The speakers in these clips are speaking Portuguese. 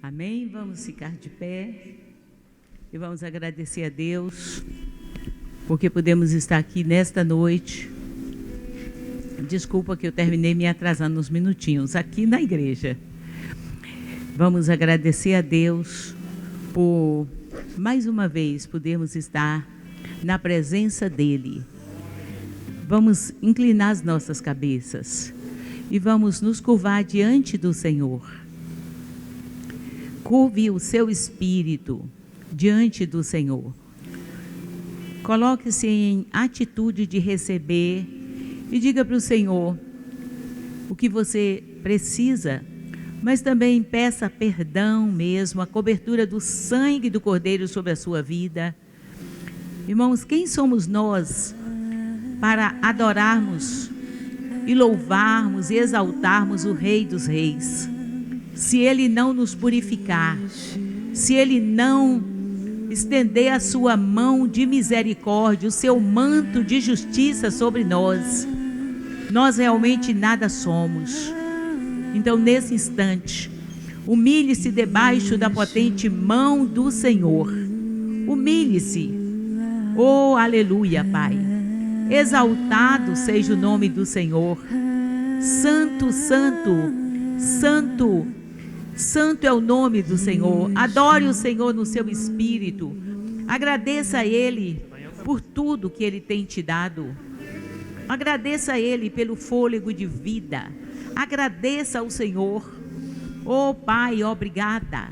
Amém? Vamos ficar de pé e vamos agradecer a Deus porque podemos estar aqui nesta noite. Desculpa que eu terminei me atrasando uns minutinhos aqui na igreja. Vamos agradecer a Deus por mais uma vez podermos estar na presença dEle. Vamos inclinar as nossas cabeças e vamos nos curvar diante do Senhor. Curve o seu espírito diante do Senhor. Coloque-se em atitude de receber e diga para o Senhor o que você precisa, mas também peça perdão mesmo, a cobertura do sangue do Cordeiro sobre a sua vida. Irmãos, quem somos nós para adorarmos e louvarmos e exaltarmos o Rei dos Reis? Se Ele não nos purificar, se Ele não estender a sua mão de misericórdia, o seu manto de justiça sobre nós, nós realmente nada somos. Então, nesse instante, humilhe-se debaixo da potente mão do Senhor. Humilhe-se. Oh, aleluia, Pai. Exaltado seja o nome do Senhor. Santo, santo, santo. Santo é o nome do Senhor. Adore o Senhor no seu espírito. Agradeça a Ele por tudo que Ele tem te dado. Agradeça a Ele pelo fôlego de vida. Agradeça ao Senhor. Oh Pai, obrigada.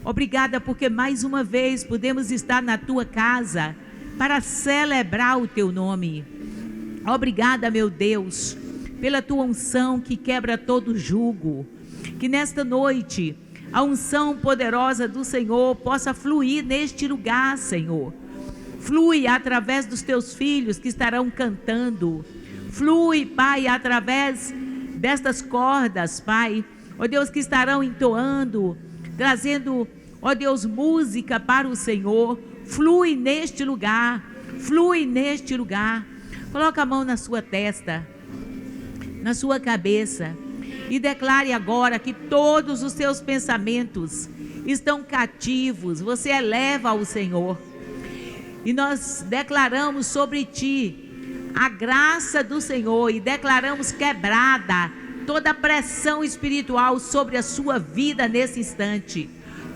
Obrigada porque mais uma vez podemos estar na Tua casa para celebrar o Teu nome. Obrigada, meu Deus, pela Tua unção que quebra todo jugo. Que nesta noite a unção poderosa do Senhor possa fluir neste lugar, Senhor. Flui através dos teus filhos que estarão cantando. Flui, Pai, através destas cordas, Pai. Ó Deus, que estarão entoando, trazendo, ó Deus, música para o Senhor. Flui neste lugar. Flui neste lugar. Coloca a mão na sua testa, na sua cabeça. E declare agora que todos os seus pensamentos estão cativos. Você eleva ao Senhor. E nós declaramos sobre ti a graça do Senhor. E declaramos quebrada toda a pressão espiritual sobre a sua vida nesse instante.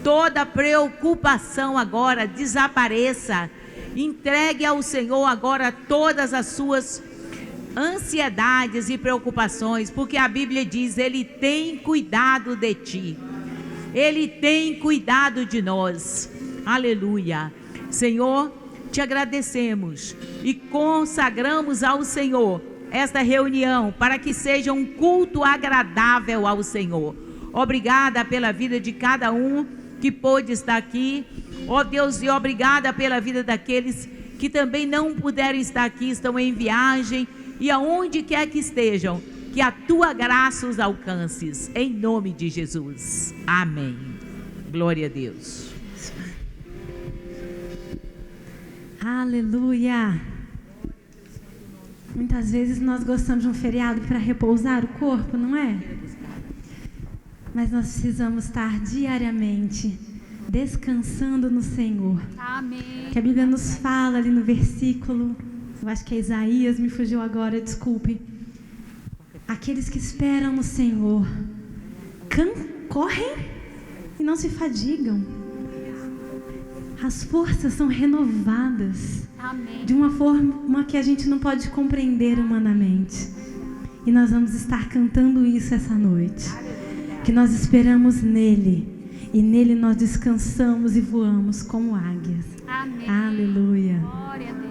Toda preocupação agora desapareça. Entregue ao Senhor agora todas as suas ansiedades e preocupações, porque a Bíblia diz: Ele tem cuidado de ti, Ele tem cuidado de nós. Aleluia. Senhor, te agradecemos e consagramos ao Senhor esta reunião para que seja um culto agradável ao Senhor. Obrigada pela vida de cada um que pôde estar aqui, ó Deus, e obrigada pela vida daqueles que também não puderam estar aqui, estão em viagem. E aonde quer que estejam, que a tua graça os alcances, em nome de Jesus. Amém. Glória a Deus. Aleluia. Muitas vezes nós gostamos de um feriado para repousar o corpo, não é? Mas nós precisamos estar diariamente descansando no Senhor. Amém. Que a Bíblia nos fala ali no versículo, eu acho que é Isaías, me fugiu agora, desculpe. Aqueles que esperam no Senhor correm e não se fadigam. As forças são renovadas. Amém. De uma forma que a gente não pode compreender humanamente. E nós vamos estar cantando isso essa noite. Que nós esperamos nele. E nele nós descansamos e voamos como águias. Amém. Aleluia. Glória a Deus.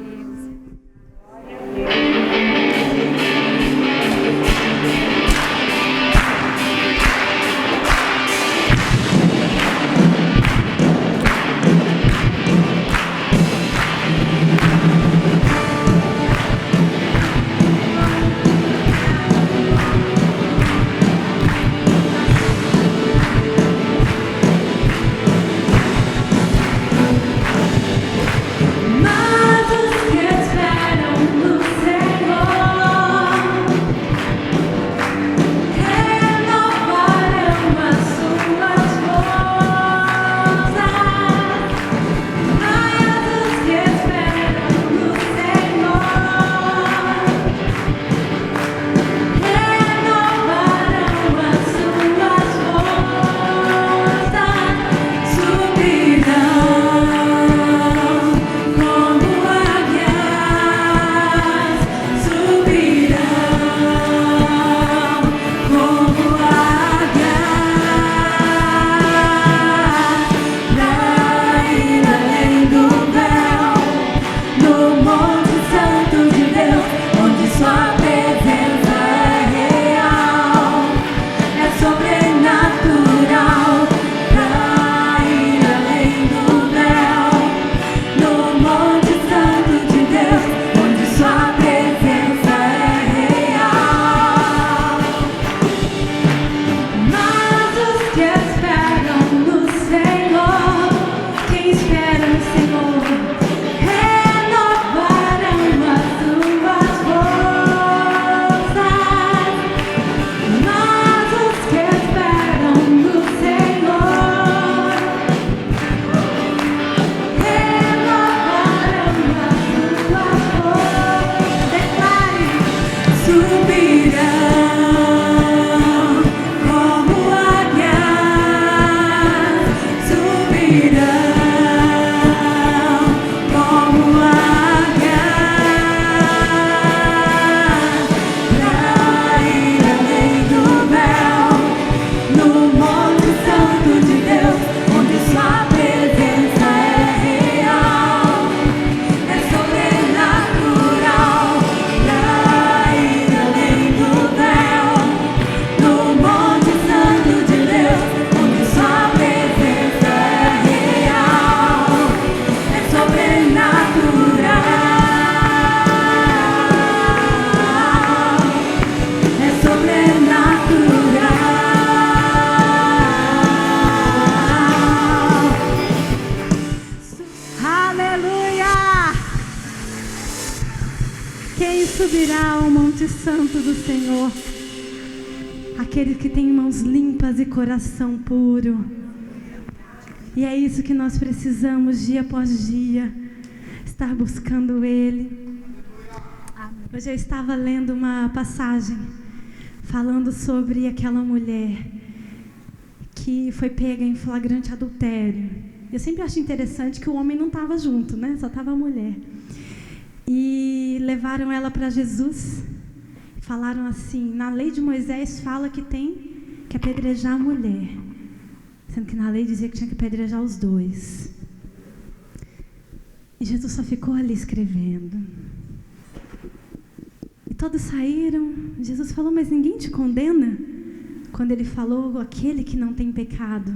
Mas subirá ao Monte Santo do Senhor aquele que tem mãos limpas e coração puro. E é isso que nós precisamos dia após dia, estar buscando Ele. Hoje eu estava lendo uma passagem falando sobre aquela mulher que foi pega em flagrante adultério. Eu sempre acho interessante que o homem não estava junto, né? Só estava a mulher. E levaram ela para Jesus. Falaram assim, na lei de Moisés fala que tem que apedrejar a mulher. Sendo que na lei dizia que tinha que apedrejar os dois. E Jesus só ficou ali escrevendo. E todos saíram. Jesus falou, mas ninguém te condena? Quando ele falou, aquele que não tem pecado,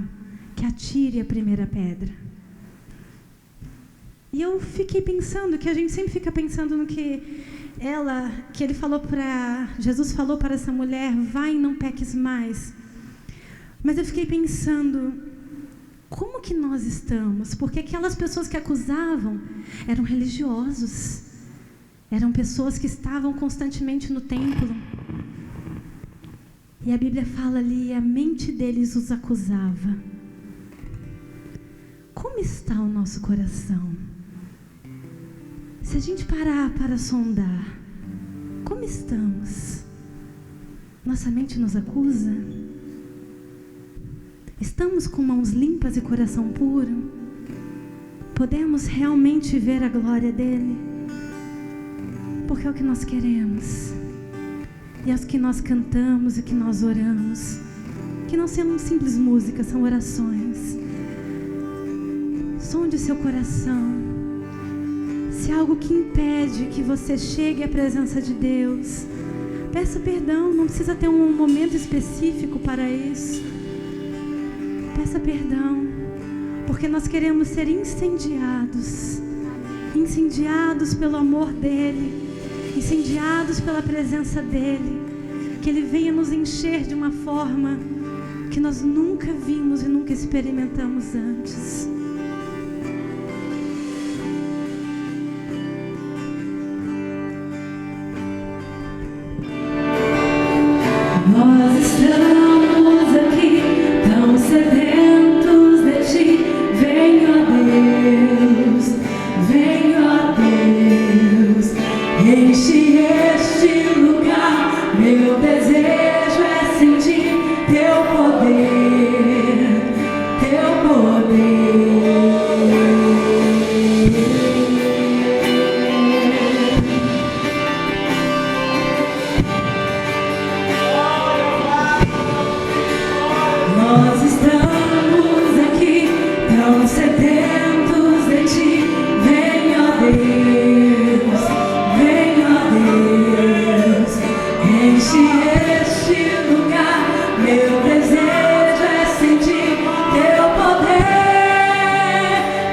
que atire a primeira pedra. E eu fiquei pensando, que a gente sempre fica pensando no que ele falou Jesus falou para essa mulher, vai e não peques mais. Mas eu fiquei pensando, como que nós estamos? Porque aquelas pessoas que acusavam eram religiosos, eram pessoas que estavam constantemente no templo. E a Bíblia fala ali, a mente deles os acusava. Como está o nosso coração? Se a gente parar para sondar, como estamos? Nossa mente nos acusa? Estamos com mãos limpas e coração puro? Podemos realmente ver a glória dele? Porque é o que nós queremos. E é o que nós cantamos e que nós oramos. Que não são simples músicas, são orações. Sonde seu coração. Se há algo que impede que você chegue à presença de Deus, peça perdão, não precisa ter um momento específico para isso. Peça perdão, porque nós queremos ser incendiados pelo amor dEle, incendiados pela presença dEle, que Ele venha nos encher de uma forma que nós nunca vimos e nunca experimentamos antes. Nós estamos aqui tão sedentos de Ti. Vem, ó Deus, enche este lugar. Meu desejo é sentir Teu poder, Teu poder. Nós estamos aqui tão sedentos de Ti. Vem, ó Deus, enche este lugar. Meu desejo é sentir Teu poder,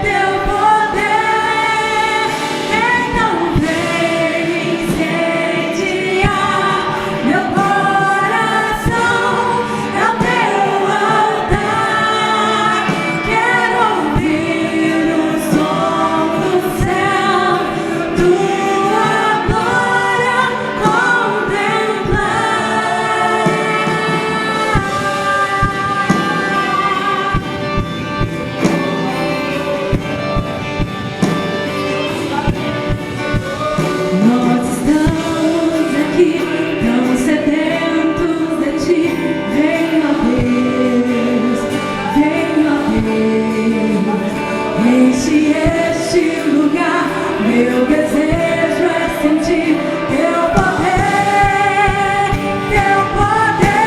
Teu poder. Então vem incendiar meu coração. É o Teu altar. Quero ouvir o som do céu, Tua glória contemplar. Nós estamos aqui tão sedentos de Ti. Vem, ó Deus, enche este lugar. Meu desejo é sentir Teu poder, Teu poder.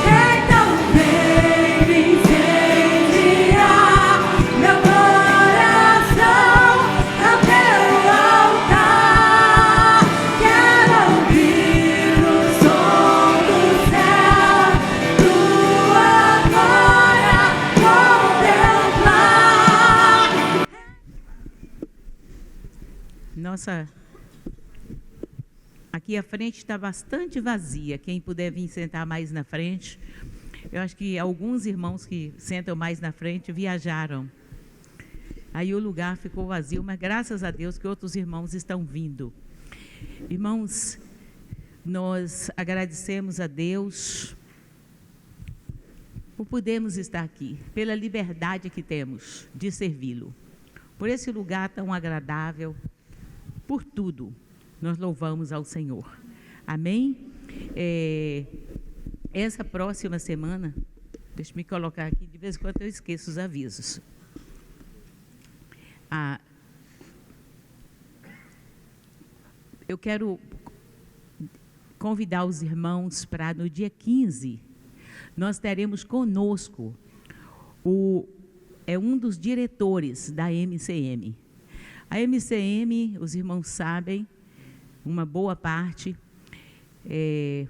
Então vem me incendiar meu coração. É o Teu altar. Quero ouvir o som do céu, Tua glória contemplar. Nossa, aqui a frente está bastante vazia. Quem puder vir sentar mais na frente. Eu acho que alguns irmãos que sentam mais na frente viajaram. Aí o lugar ficou vazio, mas graças a Deus que outros irmãos estão vindo. Irmãos, nós agradecemos a Deus por podermos estar aqui, pela liberdade que temos de servi-lo, por esse lugar tão agradável, por tudo, nós louvamos ao Senhor. Amém? Essa próxima semana, deixa eu me colocar aqui, de vez em quando eu esqueço os avisos. Eu quero convidar os irmãos para no dia 15, nós teremos conosco um dos diretores da MCM. A MCM, os irmãos sabem, uma boa parte,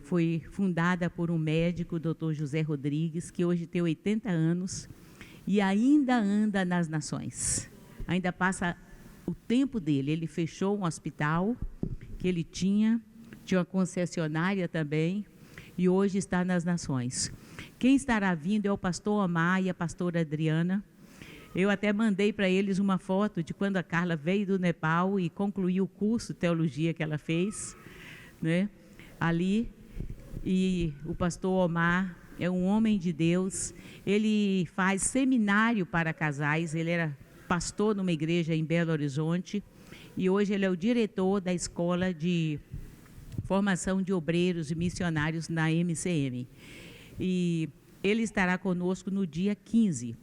foi fundada por um médico, o Dr. José Rodrigues, que hoje tem 80 anos e ainda anda nas nações. Ainda passa o tempo dele. Ele fechou um hospital que ele tinha uma concessionária também, e hoje está nas nações. Quem estará vindo é o pastor Omar e a pastora Adriana. Eu até mandei para eles uma foto de quando a Carla veio do Nepal e concluiu o curso de teologia que ela fez, né? Ali. E o pastor Omar é um homem de Deus. Ele faz seminário para casais. Ele era pastor numa igreja em Belo Horizonte e hoje ele é o diretor da escola de formação de obreiros e missionários na MCM. E ele estará conosco no dia 15.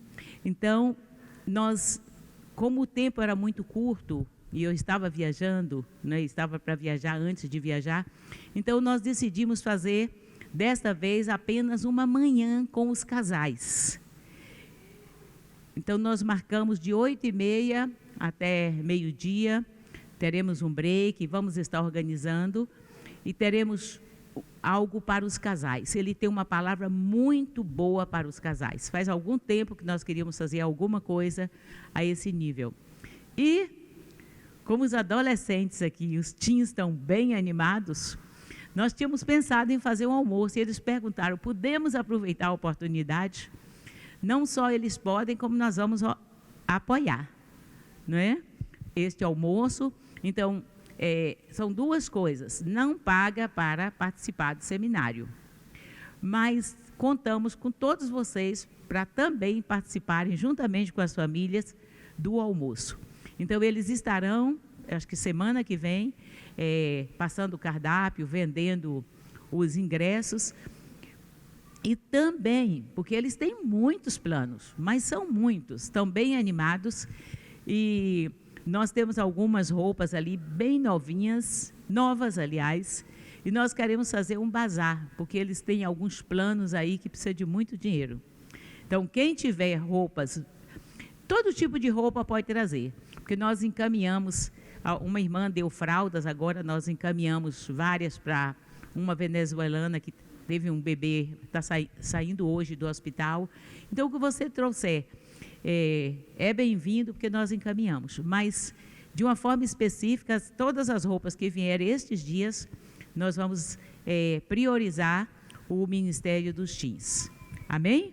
Então, nós, como o tempo era muito curto, e eu estava viajando, né, estava para viajar antes de viajar, então nós decidimos fazer, desta vez, apenas uma manhã com os casais. Então, nós marcamos de 8h30 até meio-dia, teremos um break, vamos estar organizando, e teremos algo para os casais. Ele tem uma palavra muito boa para os casais. Faz algum tempo que nós queríamos fazer alguma coisa a esse nível. E, como os adolescentes aqui, os teens estão bem animados, nós tínhamos pensado em fazer um almoço, e eles perguntaram, podemos aproveitar a oportunidade? Não só eles podem, como nós vamos apoiar, não é? Este almoço. Então, são duas coisas, não paga para participar do seminário, mas contamos com todos vocês para também participarem, juntamente com as famílias, do almoço. Então, eles estarão, acho que semana que vem, passando o cardápio, vendendo os ingressos, e também, porque eles têm muitos planos, mas são muitos, estão bem animados, e nós temos algumas roupas ali bem novinhas, novas aliás, e nós queremos fazer um bazar, porque eles têm alguns planos aí que precisa de muito dinheiro. Então, quem tiver roupas, todo tipo de roupa pode trazer, porque nós encaminhamos, uma irmã deu fraldas, agora nós encaminhamos várias para uma venezuelana que teve um bebê, está saindo hoje do hospital. Então, o que você trouxer é bem-vindo, porque nós encaminhamos. Mas, de uma forma específica, todas as roupas que vierem estes dias, nós vamos priorizar o Ministério dos Teens. Amém?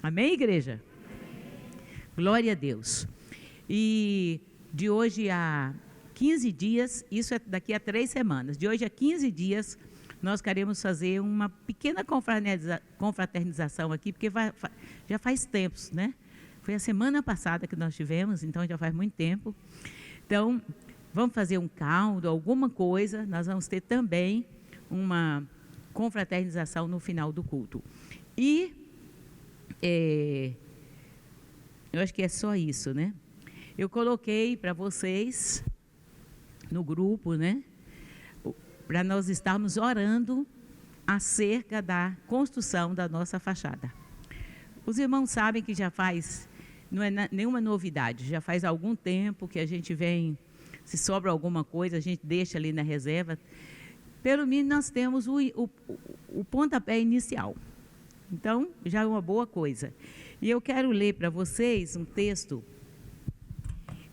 Amém, igreja? Glória a Deus. E de hoje a 15 dias, isso é daqui a 3 semanas, de hoje a 15 dias, nós queremos fazer uma pequena confraternização aqui, porque já faz tempos, né? Foi a semana passada que nós tivemos, então já faz muito tempo. Então, vamos fazer um caldo, alguma coisa. Nós vamos ter também uma confraternização no final do culto. E eu acho que é só isso, né? Eu coloquei para vocês no grupo, né? Para nós estarmos orando acerca da construção da nossa fachada. Os irmãos sabem que já faz, não é nenhuma novidade, já faz algum tempo que a gente vem, se sobra alguma coisa, a gente deixa ali na reserva. Pelo menos nós temos o pontapé inicial. Então, já é uma boa coisa. E eu quero ler para vocês um texto.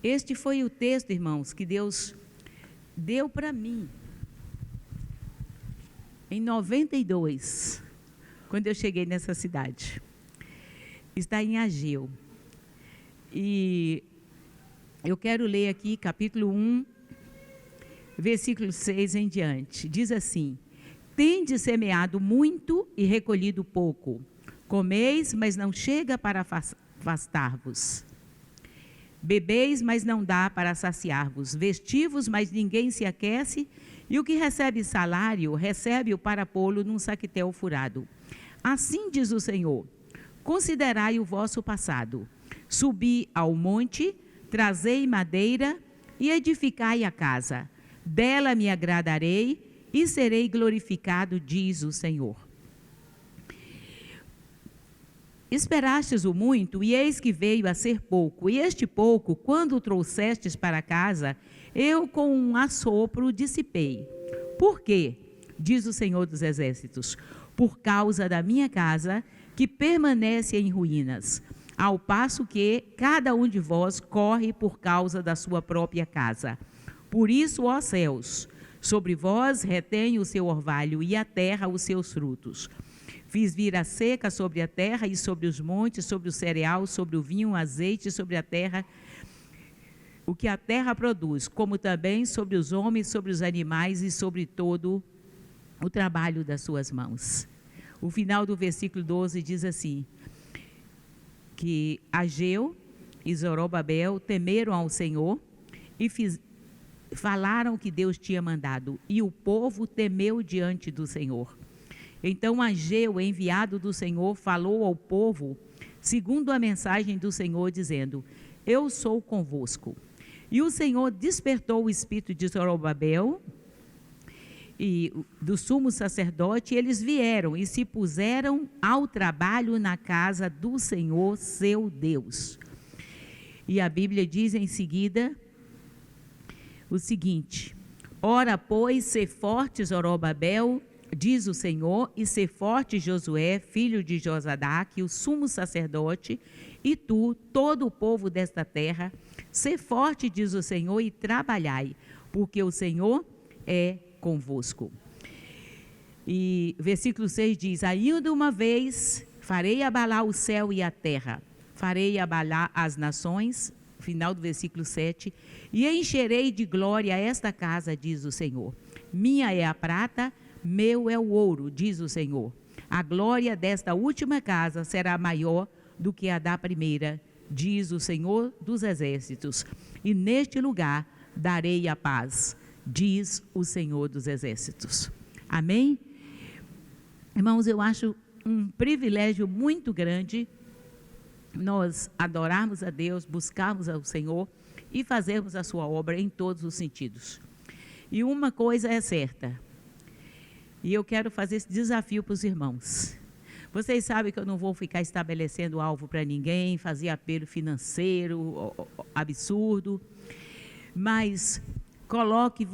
Este foi o texto, irmãos, que Deus deu para mim em 92, quando eu cheguei nessa cidade. Está em Ageu. E eu quero ler aqui capítulo 1, versículo 6 em diante, diz assim: tendes semeado muito e recolhido pouco. Comeis, mas não chega para afastar-vos. Bebeis, mas não dá para saciar-vos. Vestivos, mas ninguém se aquece. E o que recebe salário, recebe-o para pô-lo num saquetel furado. Assim diz o Senhor: considerai o vosso passado. Subi ao monte, trazei madeira e edificai a casa. Dela me agradarei e serei glorificado, diz o Senhor. Esperastes o muito, e eis que veio a ser pouco. E este pouco, quando o trouxestes para casa, eu com um assopro dissipei. Por quê? Diz o Senhor dos Exércitos: por causa da minha casa, que permanece em ruínas, ao passo que cada um de vós corre por causa da sua própria casa. Por isso, ó céus, sobre vós retém o seu orvalho, e a terra os seus frutos. Fiz vir a seca sobre a terra e sobre os montes, sobre o cereal, sobre o vinho, o azeite, sobre a terra, o que a terra produz, como também sobre os homens, sobre os animais e sobre todo o trabalho das suas mãos. O final do versículo 12 diz assim, que Ageu e Zorobabel temeram ao Senhor e falaram que Deus tinha mandado, e o povo temeu diante do Senhor. Então Ageu, enviado do Senhor, falou ao povo, segundo a mensagem do Senhor, dizendo: eu sou convosco. E o Senhor despertou o espírito de Zorobabel e do sumo sacerdote, e eles vieram e se puseram ao trabalho na casa do Senhor, seu Deus. E a Bíblia diz em seguida o seguinte: ora, pois, sê forte, Zorobabel, diz o Senhor, e ser forte Josué, filho de Josadaque, o sumo sacerdote, e tu, todo o povo desta terra, ser forte, diz o Senhor, e trabalhai, porque o Senhor é convosco. E versículo 6 diz: ainda uma vez farei abalar o céu e a terra, farei abalar as nações, final do versículo 7, e encherei de glória esta casa, diz o Senhor. Minha é a prata, meu é o ouro, diz o Senhor. A glória desta última casa será maior do que a da primeira, diz o Senhor dos Exércitos. E neste lugar darei a paz, diz o Senhor dos Exércitos. Amém? Irmãos, eu acho um privilégio muito grande nós adorarmos a Deus, buscarmos ao Senhor e fazermos a sua obra em todos os sentidos. E uma coisa é certa, e eu quero fazer esse desafio para os irmãos. Vocês sabem que eu não vou ficar estabelecendo alvo para ninguém, fazer apelo financeiro, absurdo, mas coloque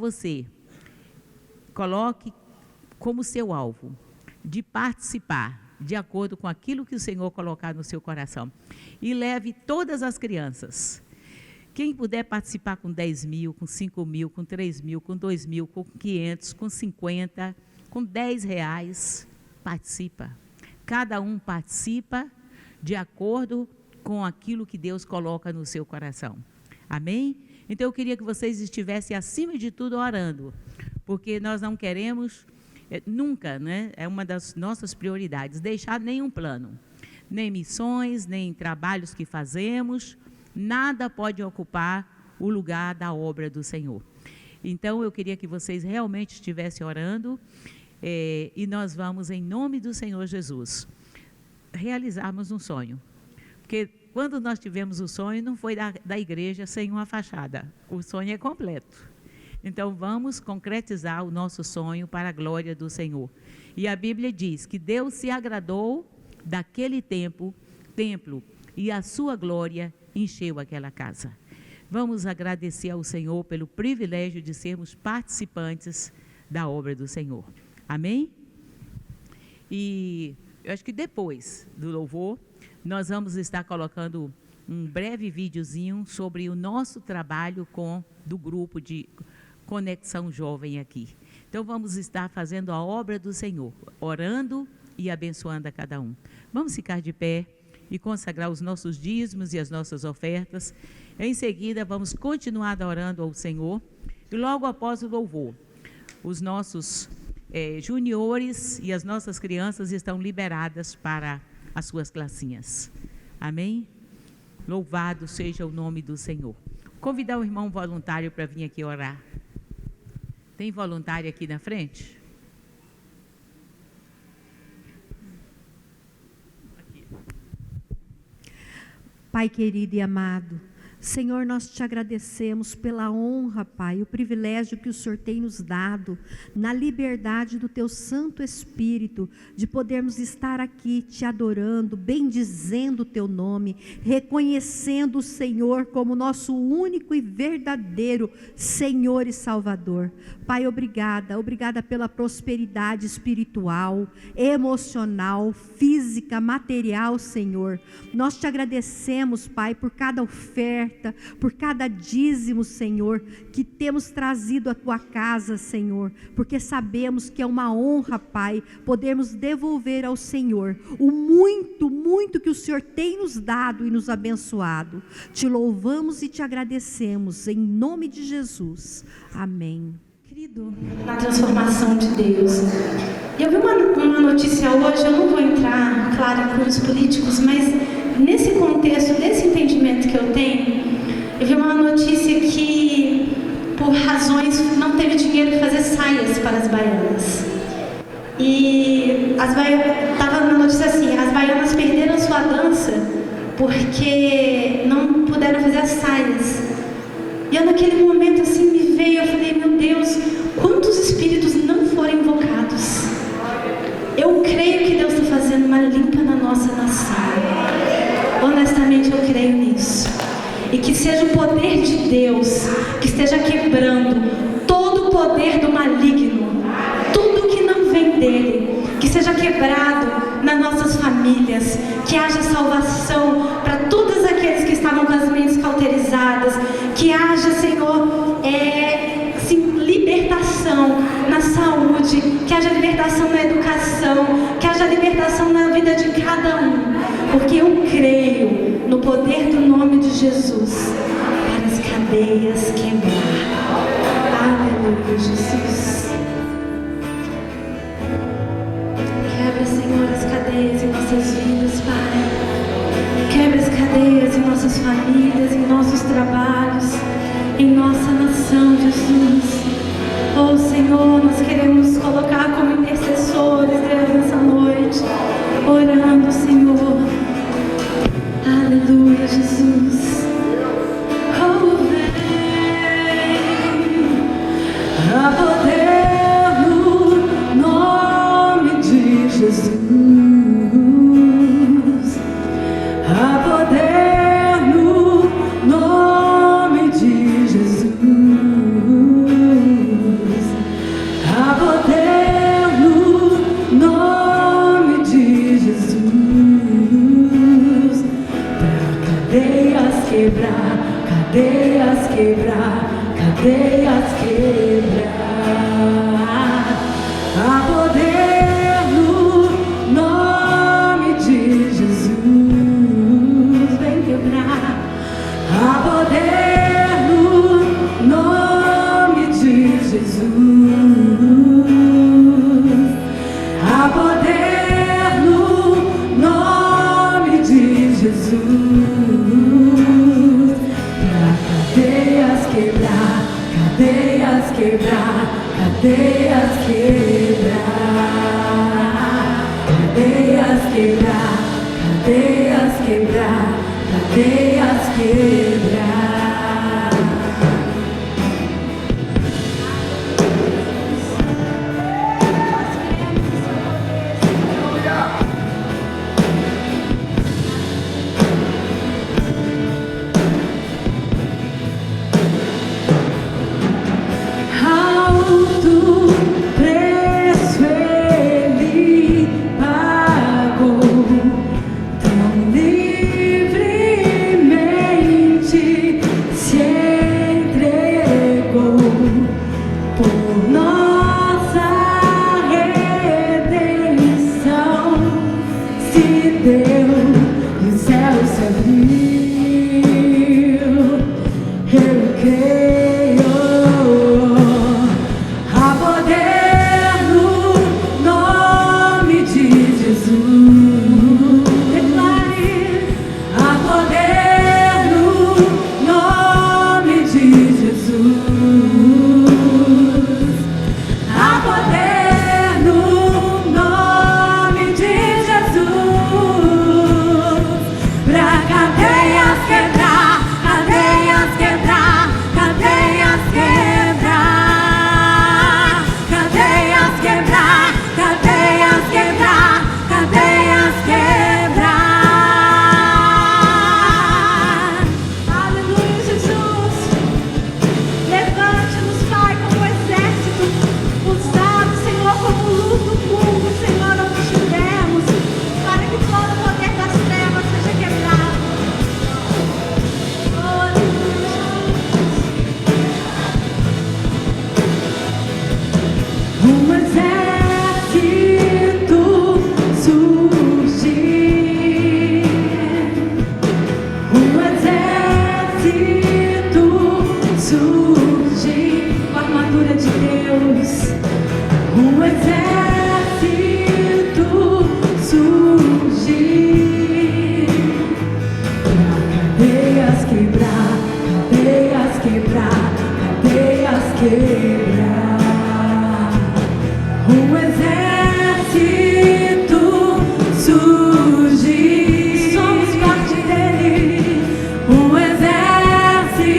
como seu alvo de participar de acordo com aquilo que o Senhor colocar no seu coração. E leve todas as crianças. Quem puder participar com 10 mil, com 5 mil, com 3 mil, com 2 mil, com 500, com 50, com 10 reais, participa. Cada um participa de acordo com aquilo que Deus coloca no seu coração. Amém? Então eu queria que vocês estivessem acima de tudo orando, porque nós não queremos nunca, né? É uma das nossas prioridades, deixar nenhum plano, nem missões, nem trabalhos que fazemos, nada pode ocupar o lugar da obra do Senhor. Então eu queria que vocês realmente estivessem orando, e nós vamos, em nome do Senhor Jesus, realizarmos um sonho. Porque quando nós tivemos o sonho, não foi da igreja sem uma fachada, o sonho é completo. Então vamos concretizar o nosso sonho para a glória do Senhor. E a Bíblia diz que Deus se agradou daquele templo, e a sua glória encheu aquela casa. Vamos agradecer ao Senhor pelo privilégio de sermos participantes da obra do Senhor. Amém? E eu acho que depois do louvor, nós vamos estar colocando um breve videozinho sobre o nosso trabalho do grupo de Conexão Jovem aqui. Então vamos estar fazendo a obra do Senhor, orando e abençoando a cada um. Vamos ficar de pé e consagrar os nossos dízimos e as nossas ofertas. Em seguida, vamos continuar orando ao Senhor, E logo após o louvor, os nossos juniores e as nossas crianças estão liberadas para as suas classinhas. Amém? Louvado seja o nome do Senhor. Convidar o irmão voluntário para vir aqui orar. Tem voluntário aqui na frente? Pai querido e amado, Senhor, nós te agradecemos pela honra, Pai, o privilégio que o Senhor tem nos dado, na liberdade do Teu Santo Espírito, de podermos estar aqui te adorando, bendizendo o Teu nome, reconhecendo o Senhor como nosso único e verdadeiro Senhor e Salvador. Pai, obrigada pela prosperidade espiritual, emocional, física, material, Senhor. Nós te agradecemos, Pai, por cada oferta, por cada dízimo, Senhor, que temos trazido à Tua casa, Senhor, porque sabemos que é uma honra, Pai, podermos devolver ao Senhor o muito que o Senhor tem nos dado e nos abençoado. Te louvamos e te agradecemos, em nome de Jesus. Amém. Querido, na transformação de Deus. Eu vi uma notícia hoje, eu não vou entrar, claro, em cunhos políticos, mas nesse contexto, desse entendimento que eu tenho, eu vi uma notícia que, por razões, não teve dinheiro para fazer saias para as baianas. E estava na notícia assim, as baianas perderam sua dança porque não puderam fazer as saias. E eu naquele momento assim me veio, eu falei, meu Deus, quantos espíritos não foram invocados? Eu creio que Deus está fazendo uma limpa na nossa nação. Honestamente eu creio nisso. E que seja o poder de Deus que esteja quebrando todo o poder do maligno, tudo que não vem dele, que seja quebrado nas nossas famílias, que haja salvação para todos aqueles que estavam com as mentes cauterizadas, que haja, Senhor, libertação na saúde, que haja libertação na educação, que haja libertação na vida de cada um, porque eu creio no poder do nome de Jesus para as cadeias quebrar. Aleluia, Jesus. Quebra, Senhor, as cadeias em nossas vidas, Pai. Quebra as cadeias em nossas famílias, em nossos trabalhos, em nossa nação, Jesus. Oh, Senhor, nós queremos colocar como intercessores, Deus, nessa noite, orando, Senhor. Aleluia, Jesus. Oh, vem a poder no nome de Jesus. A poder no nome de Jesus. A poder no nome de Jesus. Cadeias quebrar, cadeias quebrar, cadeias quebrar. A poder no nome de Jesus. Vem quebrar. A poder no nome de Jesus. A poder no nome de Jesus. Cadeias quebrar, cadeias quebrar, cadeias quebrar, cadeias quebrar, cadeias quebrar. Livremente cadeias quebrar, cadeias quebrar, cadeias quebrar, cadeias quebrar, cadeias quebrar, cadeias quebrar. Aleluia, Jesus. Levante-nos, Pai, como exército, usado, Senhor, como luz do mundo, Senhor, onde estivermos, para que todo o poder das trevas seja quebrado. Oh, aleluia, Jesus. Um exército surgir, um exército surgir com a armadura de Deus, um exército surgir pra cadeias quebrar, cadeias quebrar, cadeias quebrar. Um exército surgir, somos parte dele. Um exército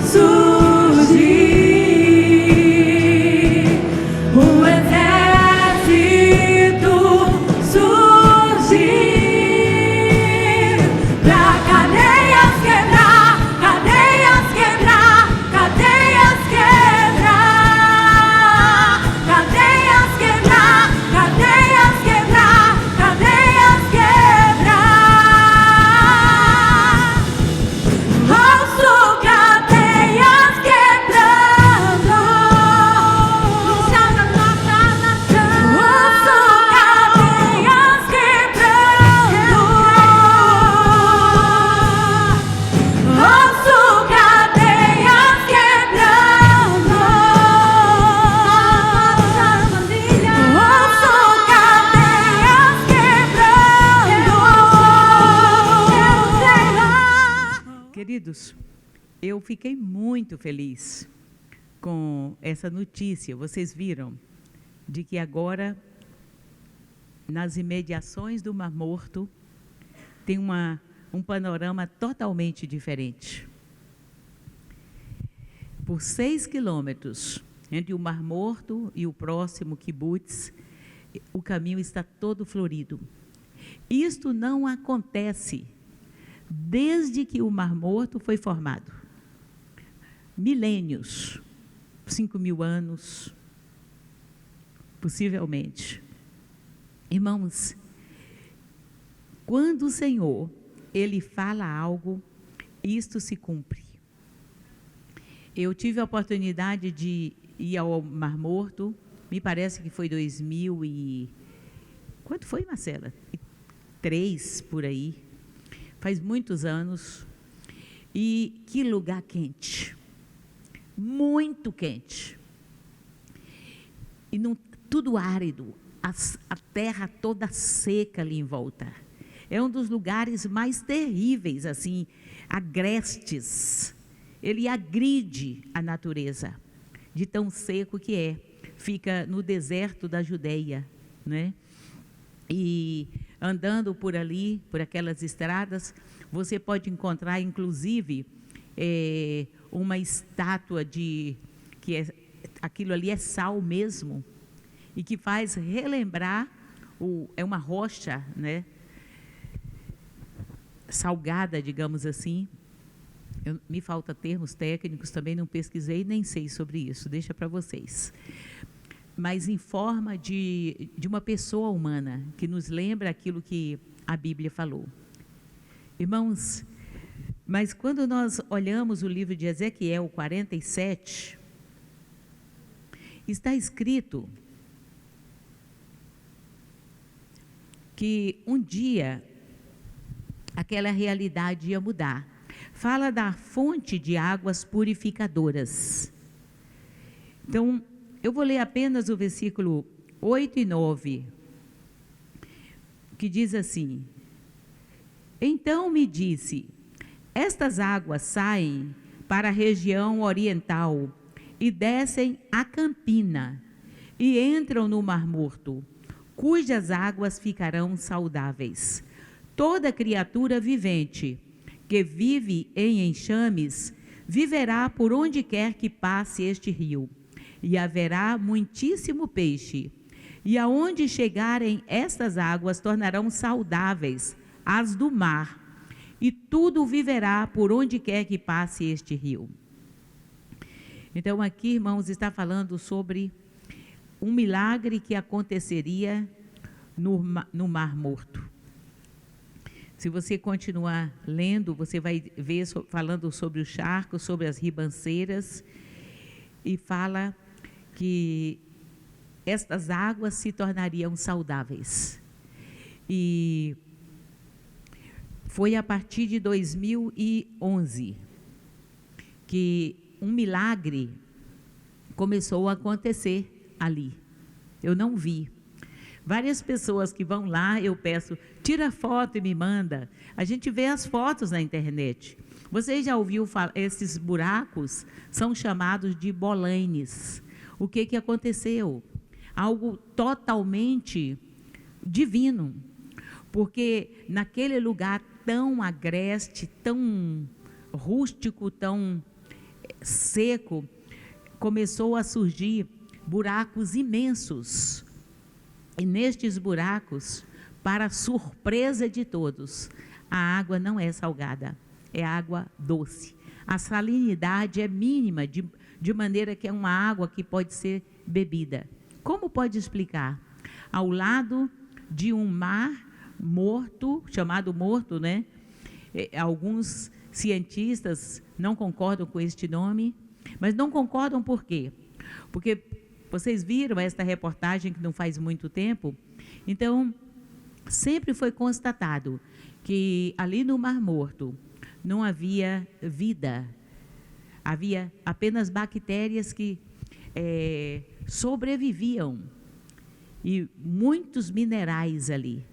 surgir, um exército surgir pra cadeias quebrar, cadeias quebrar, cadeias quebrar, cadeias quebrar, cadeias quebrar, cadeias quebrar. Ouço cadeias quebrando no céu da nossa nação. Ouço cadeias quebrando. Ouço cadeias quebrando. Nossa família. Ouço cadeias quebrando. Queridos, eu fiquei muito feliz com essa notícia. Vocês viram de que agora, nas imediações do Mar Morto, tem um panorama totalmente diferente. Por 6 quilômetros entre o Mar Morto e o próximo Kibutz, o caminho está todo florido. Isto não acontece desde que o Mar Morto foi formado. Milênios, 5.000 anos, possivelmente. Irmãos, quando o Senhor, Ele fala algo, isto se cumpre. Eu tive a oportunidade de ir ao Mar Morto, me parece que foi 2000 e... Quanto foi, Marcela? 3, por aí. Faz muitos anos. E que lugar quente. Muito quente. E não, tudo árido. A terra toda seca ali em volta. É um dos lugares mais terríveis, assim, agrestes. Ele agride a natureza, de tão seco que é. Fica no deserto da Judeia, né? E andando por ali, por aquelas estradas, você pode encontrar, inclusive, uma estátua que aquilo ali é sal mesmo, e que faz relembrar, é uma rocha, né? Salgada, digamos assim. Me falta termos técnicos, também não pesquisei, nem sei sobre isso, deixa para vocês. Mas em forma de uma pessoa humana, que nos lembra aquilo que a Bíblia falou. Irmãos, mas quando nós olhamos o livro de Ezequiel 47, está escrito que um dia aquela realidade ia mudar. Fala da fonte de águas purificadoras. Então, eu vou ler apenas o versículo 8 e 9, que diz assim: Então me disse, estas águas saem para a região oriental e descem a Campina e entram no Mar Morto, cujas águas ficarão saudáveis. Toda criatura vivente que vive em enxames viverá por onde quer que passe este rio, e haverá muitíssimo peixe. E aonde chegarem estas águas tornarão saudáveis as do mar, e tudo viverá por onde quer que passe este rio. Então aqui, irmãos, está falando sobre um milagre que aconteceria no Mar Morto. Se você continuar lendo, você vai ver falando sobre o charco, sobre as ribanceiras, e fala que estas águas se tornariam saudáveis. E foi a partir de 2011 que um milagre começou a acontecer ali. Eu não vi. Várias pessoas que vão lá, eu peço, tira foto e me manda. A gente vê as fotos na internet. Você já ouviu falar, esses buracos são chamados de bolaines. O que aconteceu? Algo totalmente divino. Porque naquele lugar tão agreste, tão rústico, tão seco, começou a surgir buracos imensos. E nestes buracos, para surpresa de todos, a água não é salgada, é água doce. A salinidade é mínima, de maneira que é uma água que pode ser bebida. Como pode explicar? Ao lado de um mar morto, chamado morto, né? Alguns cientistas não concordam com este nome, mas não concordam por quê? Porque vocês viram esta reportagem que não faz muito tempo? Então, sempre foi constatado que ali no Mar Morto não havia vida. Havia apenas bactérias que sobreviviam e muitos minerais ali.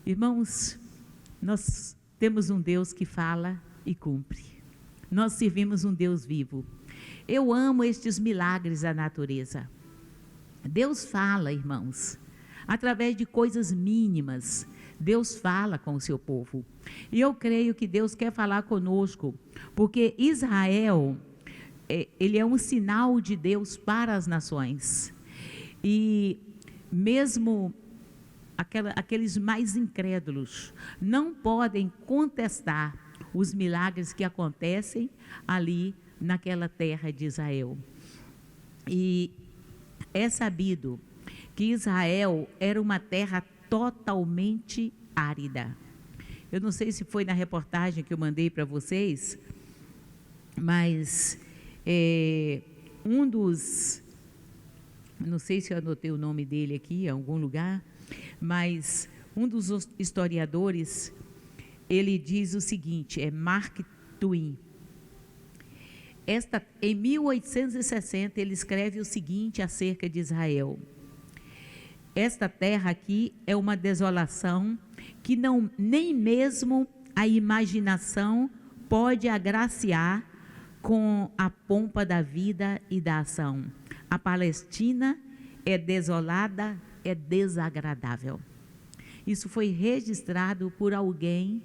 Irmãos, nós temos um Deus que fala e cumpre. Nós servimos um Deus vivo. Eu amo estes milagres da natureza. Deus fala, irmãos, através de coisas mínimas. Deus fala com o seu povo. E eu creio que Deus quer falar conosco, porque Israel, ele é um sinal de Deus para as nações. E mesmo aqueles mais incrédulos não podem contestar os milagres que acontecem ali naquela terra de Israel. E é sabido que Israel era uma terra totalmente árida. Eu não sei se foi na reportagem que eu mandei para vocês, mas não sei se eu anotei o nome dele aqui em algum lugar, mas um dos historiadores, ele diz o seguinte, Mark Twain. Em 1860, ele escreve o seguinte acerca de Israel. Esta terra aqui é uma desolação que nem mesmo a imaginação pode agraciar com a pompa da vida e da ação. A Palestina é desolada, é desagradável. Isso foi registrado por alguém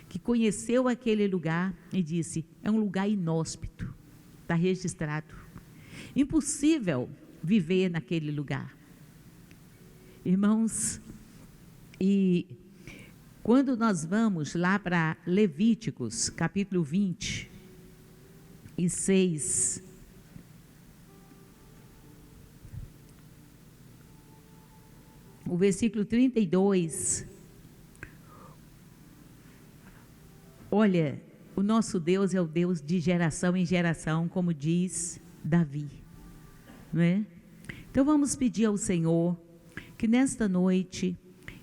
que conheceu aquele lugar e disse, é um lugar inóspito, está registrado. Impossível viver naquele lugar. Irmãos, e quando nós vamos lá para Levíticos, capítulo 26, o versículo 32, olha, o nosso Deus é o Deus de geração em geração, como diz Davi, não é? Então vamos pedir ao Senhor que nesta noite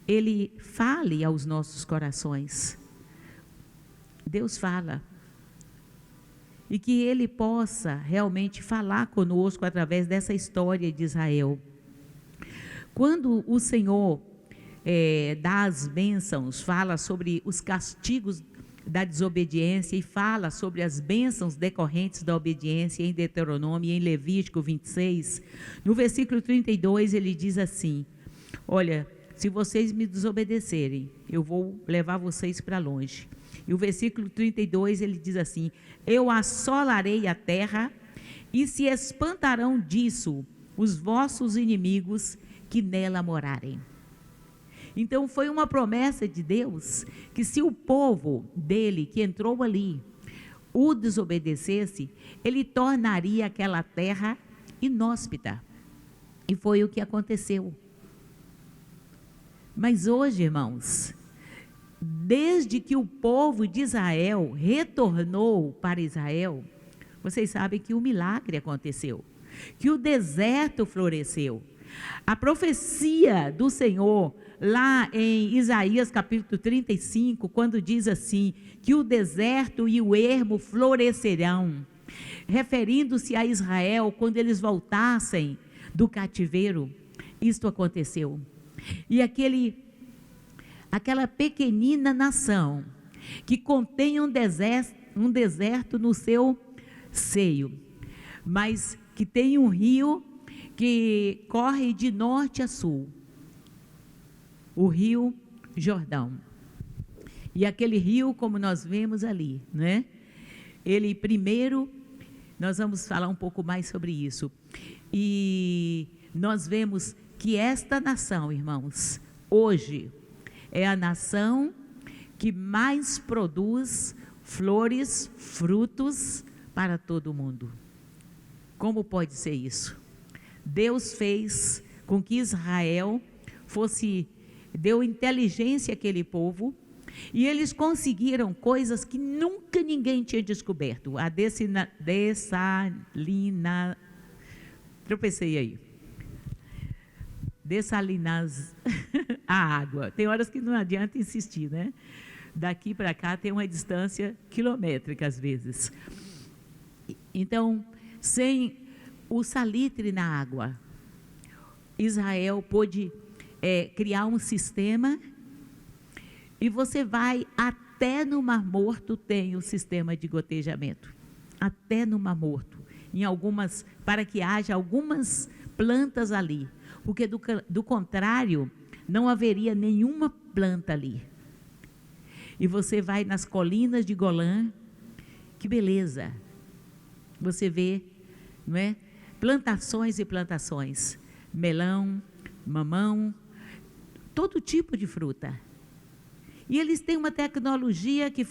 Ele fale aos nossos corações. Deus fala. E que Ele possa realmente falar conosco através dessa história de Israel. Quando o Senhor dá as bênçãos, fala sobre os castigos da desobediência e fala sobre as bênçãos decorrentes da obediência em Deuteronômio e em Levítico 26, no versículo 32 ele diz assim, olha, se vocês me desobedecerem, eu vou levar vocês para longe. E o versículo 32, ele diz assim: eu assolarei a terra, e se espantarão disso os vossos inimigos que nela morarem. Então foi uma promessa de Deus, que se o povo dele, que entrou ali, o desobedecesse, ele tornaria aquela terra inóspita. E foi o que aconteceu. Mas hoje, irmãos, desde que o povo de Israel retornou para Israel, vocês sabem que o milagre aconteceu, que o deserto floresceu. A profecia do Senhor, lá em Isaías capítulo 35, quando diz assim, que o deserto e o ermo florescerão, referindo-se a Israel, quando eles voltassem do cativeiro, isto aconteceu. E aquela pequenina nação, que contém um deserto no seu seio, mas que tem um rio que corre de norte a sul, o rio Jordão. E aquele rio, como nós vemos ali, né? Ele primeiro, nós vamos falar um pouco mais sobre isso. E nós vemos que esta nação, irmãos, hoje é a nação que mais produz flores, frutos para todo o mundo. Como pode ser isso? Deus fez com que Israel deu inteligência àquele povo, e eles conseguiram coisas que nunca ninguém tinha descoberto. Tropecei aí. Dessalinar a água. Tem horas que não adianta insistir, né? Daqui para cá tem uma distância quilométrica às vezes. Então, sem o salitre na água, Israel pôde criar um sistema, e você vai até no Mar Morto, tem o sistema de gotejamento, até no Mar Morto, para que haja algumas plantas ali, porque do contrário, não haveria nenhuma planta ali. E você vai nas colinas de Golã, que beleza, você vê, não é? Plantações e plantações, melão, mamão, todo tipo de fruta. E eles têm uma tecnologia que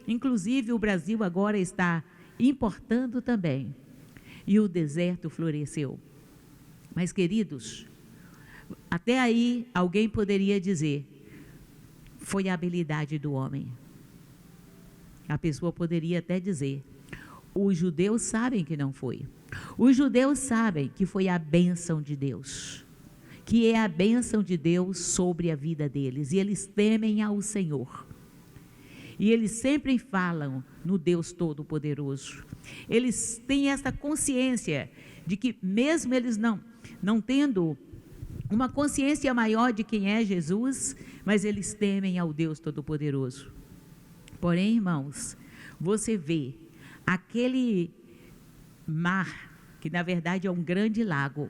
inclusive o Brasil agora está importando também. E o deserto floresceu. Mas, queridos, até aí alguém poderia dizer, foi a habilidade do homem. A pessoa poderia até dizer, os judeus sabem que não foi. Os judeus sabem que foi a bênção de Deus, que é a bênção de Deus sobre a vida deles, e eles temem ao Senhor. E eles sempre falam no Deus Todo-Poderoso. Eles têm essa consciência de que mesmo eles não tendo uma consciência maior de quem é Jesus, mas eles temem ao Deus Todo-Poderoso. Porém, irmãos, você vê aquele mar, que na verdade é um grande lago,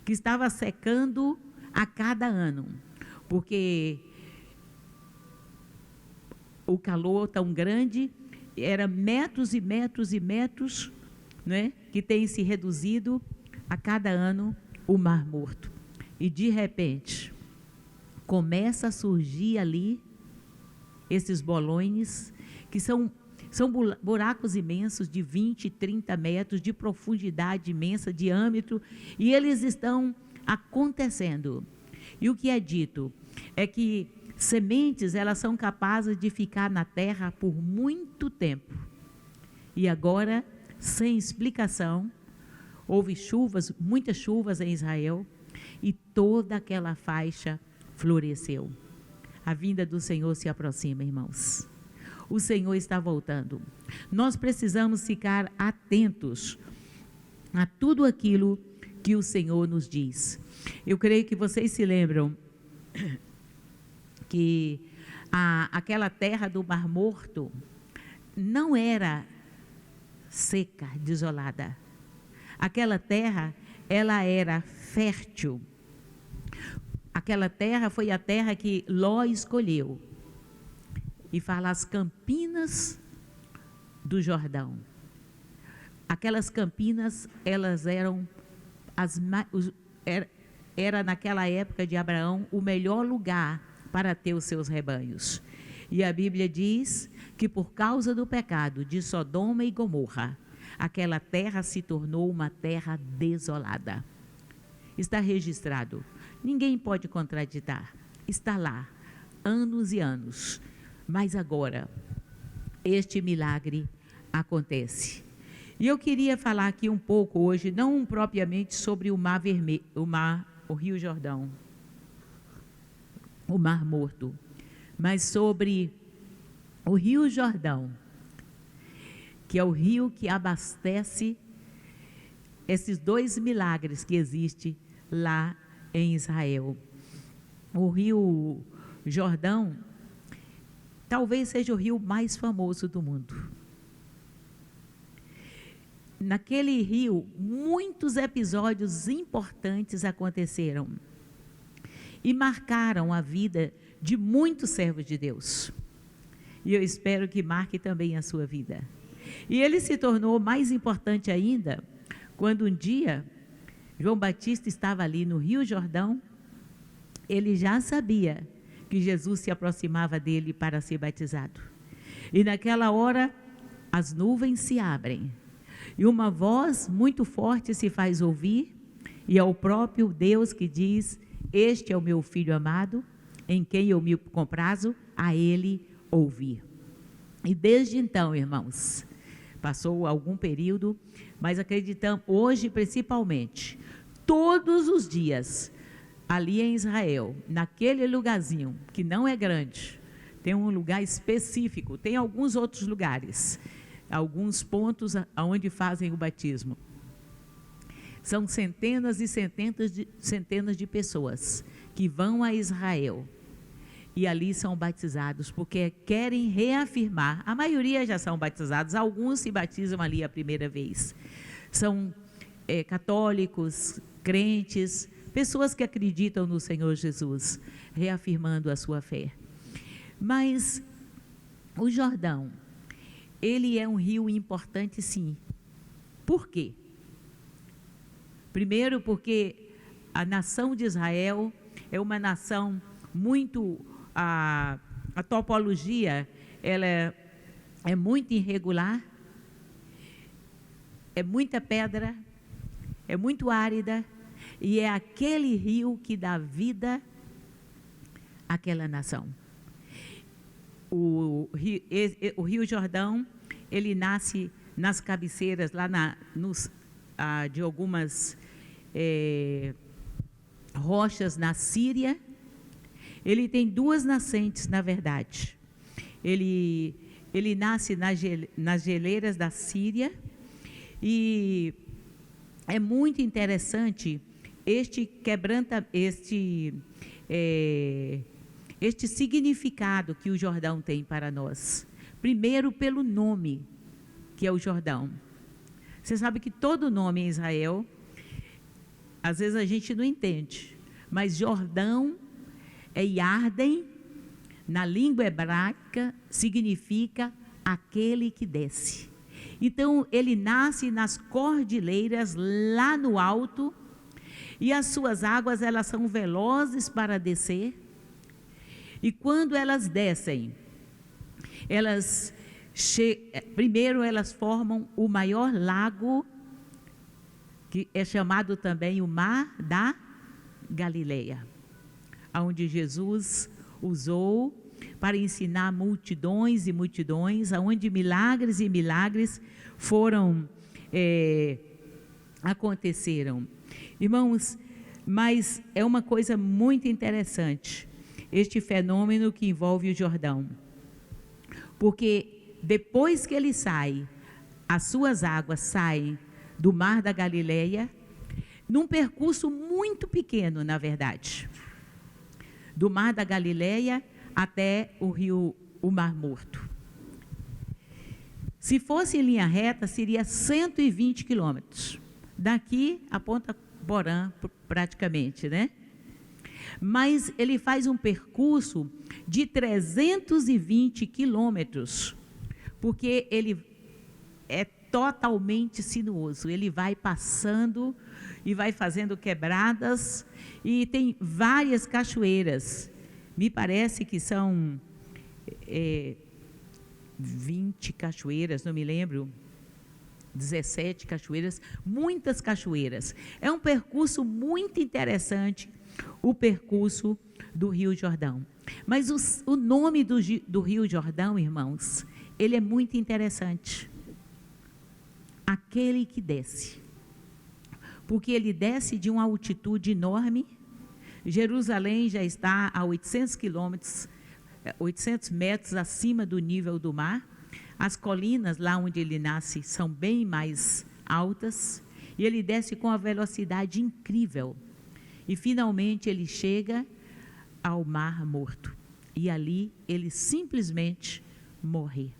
que estava secando a cada ano, porque o calor tão grande, era metros e metros e metros, né, que tem se reduzido a cada ano o Mar Morto. E de repente, começa a surgir ali esses bolões, que são buracos imensos de 20, 30 metros, de profundidade imensa, diâmetro, e eles estão acontecendo. E o que é dito é que sementes, elas são capazes de ficar na terra por muito tempo. E agora, sem explicação, houve chuvas, muitas chuvas em Israel, e toda aquela faixa floresceu. A vinda do Senhor se aproxima, irmãos. O Senhor está voltando. Nós precisamos ficar atentos a tudo aquilo que o Senhor nos diz. Eu creio que vocês se lembram que aquela terra do Mar Morto não era seca, desolada. Aquela terra, ela era fértil. aquela terra foi a terra que Ló escolheu. E fala as campinas do Jordão. Aquelas campinas, elas eram era naquela época de Abraão o melhor lugar para ter os seus rebanhos. E a Bíblia diz que por causa do pecado de Sodoma e Gomorra, aquela terra se tornou uma terra desolada. Está registrado. Ninguém pode contraditar. Está lá, anos e anos. Mas agora, este milagre acontece. E eu queria falar aqui um pouco hoje, não propriamente sobre o Mar Vermelho, o Rio Jordão, o Mar Morto, mas sobre o Rio Jordão, que é o rio que abastece esses 2 milagres que existem lá em Israel. O Rio Jordão talvez seja o rio mais famoso do mundo. Naquele rio, muitos episódios importantes aconteceram e marcaram a vida de muitos servos de Deus. E eu espero que marque também a sua vida. E ele se tornou mais importante ainda quando um dia João Batista estava ali no Rio Jordão. Ele já sabia que Jesus se aproximava dele para ser batizado. E naquela hora, as nuvens se abrem. E uma voz muito forte se faz ouvir. E é o próprio Deus que diz: este é o meu filho amado, em quem eu me comprazo, a ele ouvir. E desde então, irmãos, passou algum período, mas acreditamos, hoje principalmente, todos os dias, ali em Israel, naquele lugarzinho, que não é grande, tem um lugar específico, tem alguns outros lugares, alguns pontos onde fazem o batismo. São centenas e centenas de pessoas que vão a Israel e ali são batizados porque querem reafirmar. A maioria já são batizados, alguns se batizam ali a primeira vez. São católicos, crentes, pessoas que acreditam no Senhor Jesus, reafirmando a sua fé. Mas o Jordão, ele é um rio importante, sim. Por quê? Primeiro, porque a nação de Israel é uma nação muito... A topologia, ela é muito irregular, é muita pedra, é muito árida, e é aquele rio que dá vida àquela nação. O Rio Jordão, ele nasce nas cabeceiras, lá de algumas rochas na Síria. Ele tem 2 nascentes, na verdade. Ele nasce nas geleiras da Síria, e é muito interessante este significado que o Jordão tem para nós. Primeiro, pelo nome, que é o Jordão. Você sabe que todo nome em Israel, às vezes a gente não entende, mas Jordão é Yarden, na língua hebraica, significa aquele que desce. Então, ele nasce nas cordilheiras, lá no alto, e as suas águas, elas são velozes para descer, e quando elas descem, primeiro elas formam o maior lago, que é chamado também o Mar da Galileia, onde Jesus usou para ensinar multidões e multidões, onde milagres e milagres aconteceram. Irmãos, mas é uma coisa muito interessante, este fenômeno que envolve o Jordão, porque depois que ele sai, as suas águas saem do Mar da Galileia, num percurso muito pequeno, na verdade, do Mar da Galileia até o Mar Morto. Se fosse em linha reta, seria 120 quilômetros, daqui a Ponta Porã, praticamente, né? mas ele faz um percurso de 320 quilômetros, porque ele é totalmente sinuoso, ele vai passando e vai fazendo quebradas, e tem várias cachoeiras, me parece que são 20 cachoeiras, não me lembro, 17 cachoeiras, muitas cachoeiras. É um percurso muito interessante, o percurso do Rio Jordão. Mas o nome do Rio Jordão, irmãos, ele é muito interessante. Aquele que desce. Porque ele desce de uma altitude enorme. Jerusalém já está a 800 metros acima do nível do mar. As colinas lá onde ele nasce são bem mais altas, e ele desce com uma velocidade incrível. E finalmente ele chega ao Mar Morto, e ali ele simplesmente morre.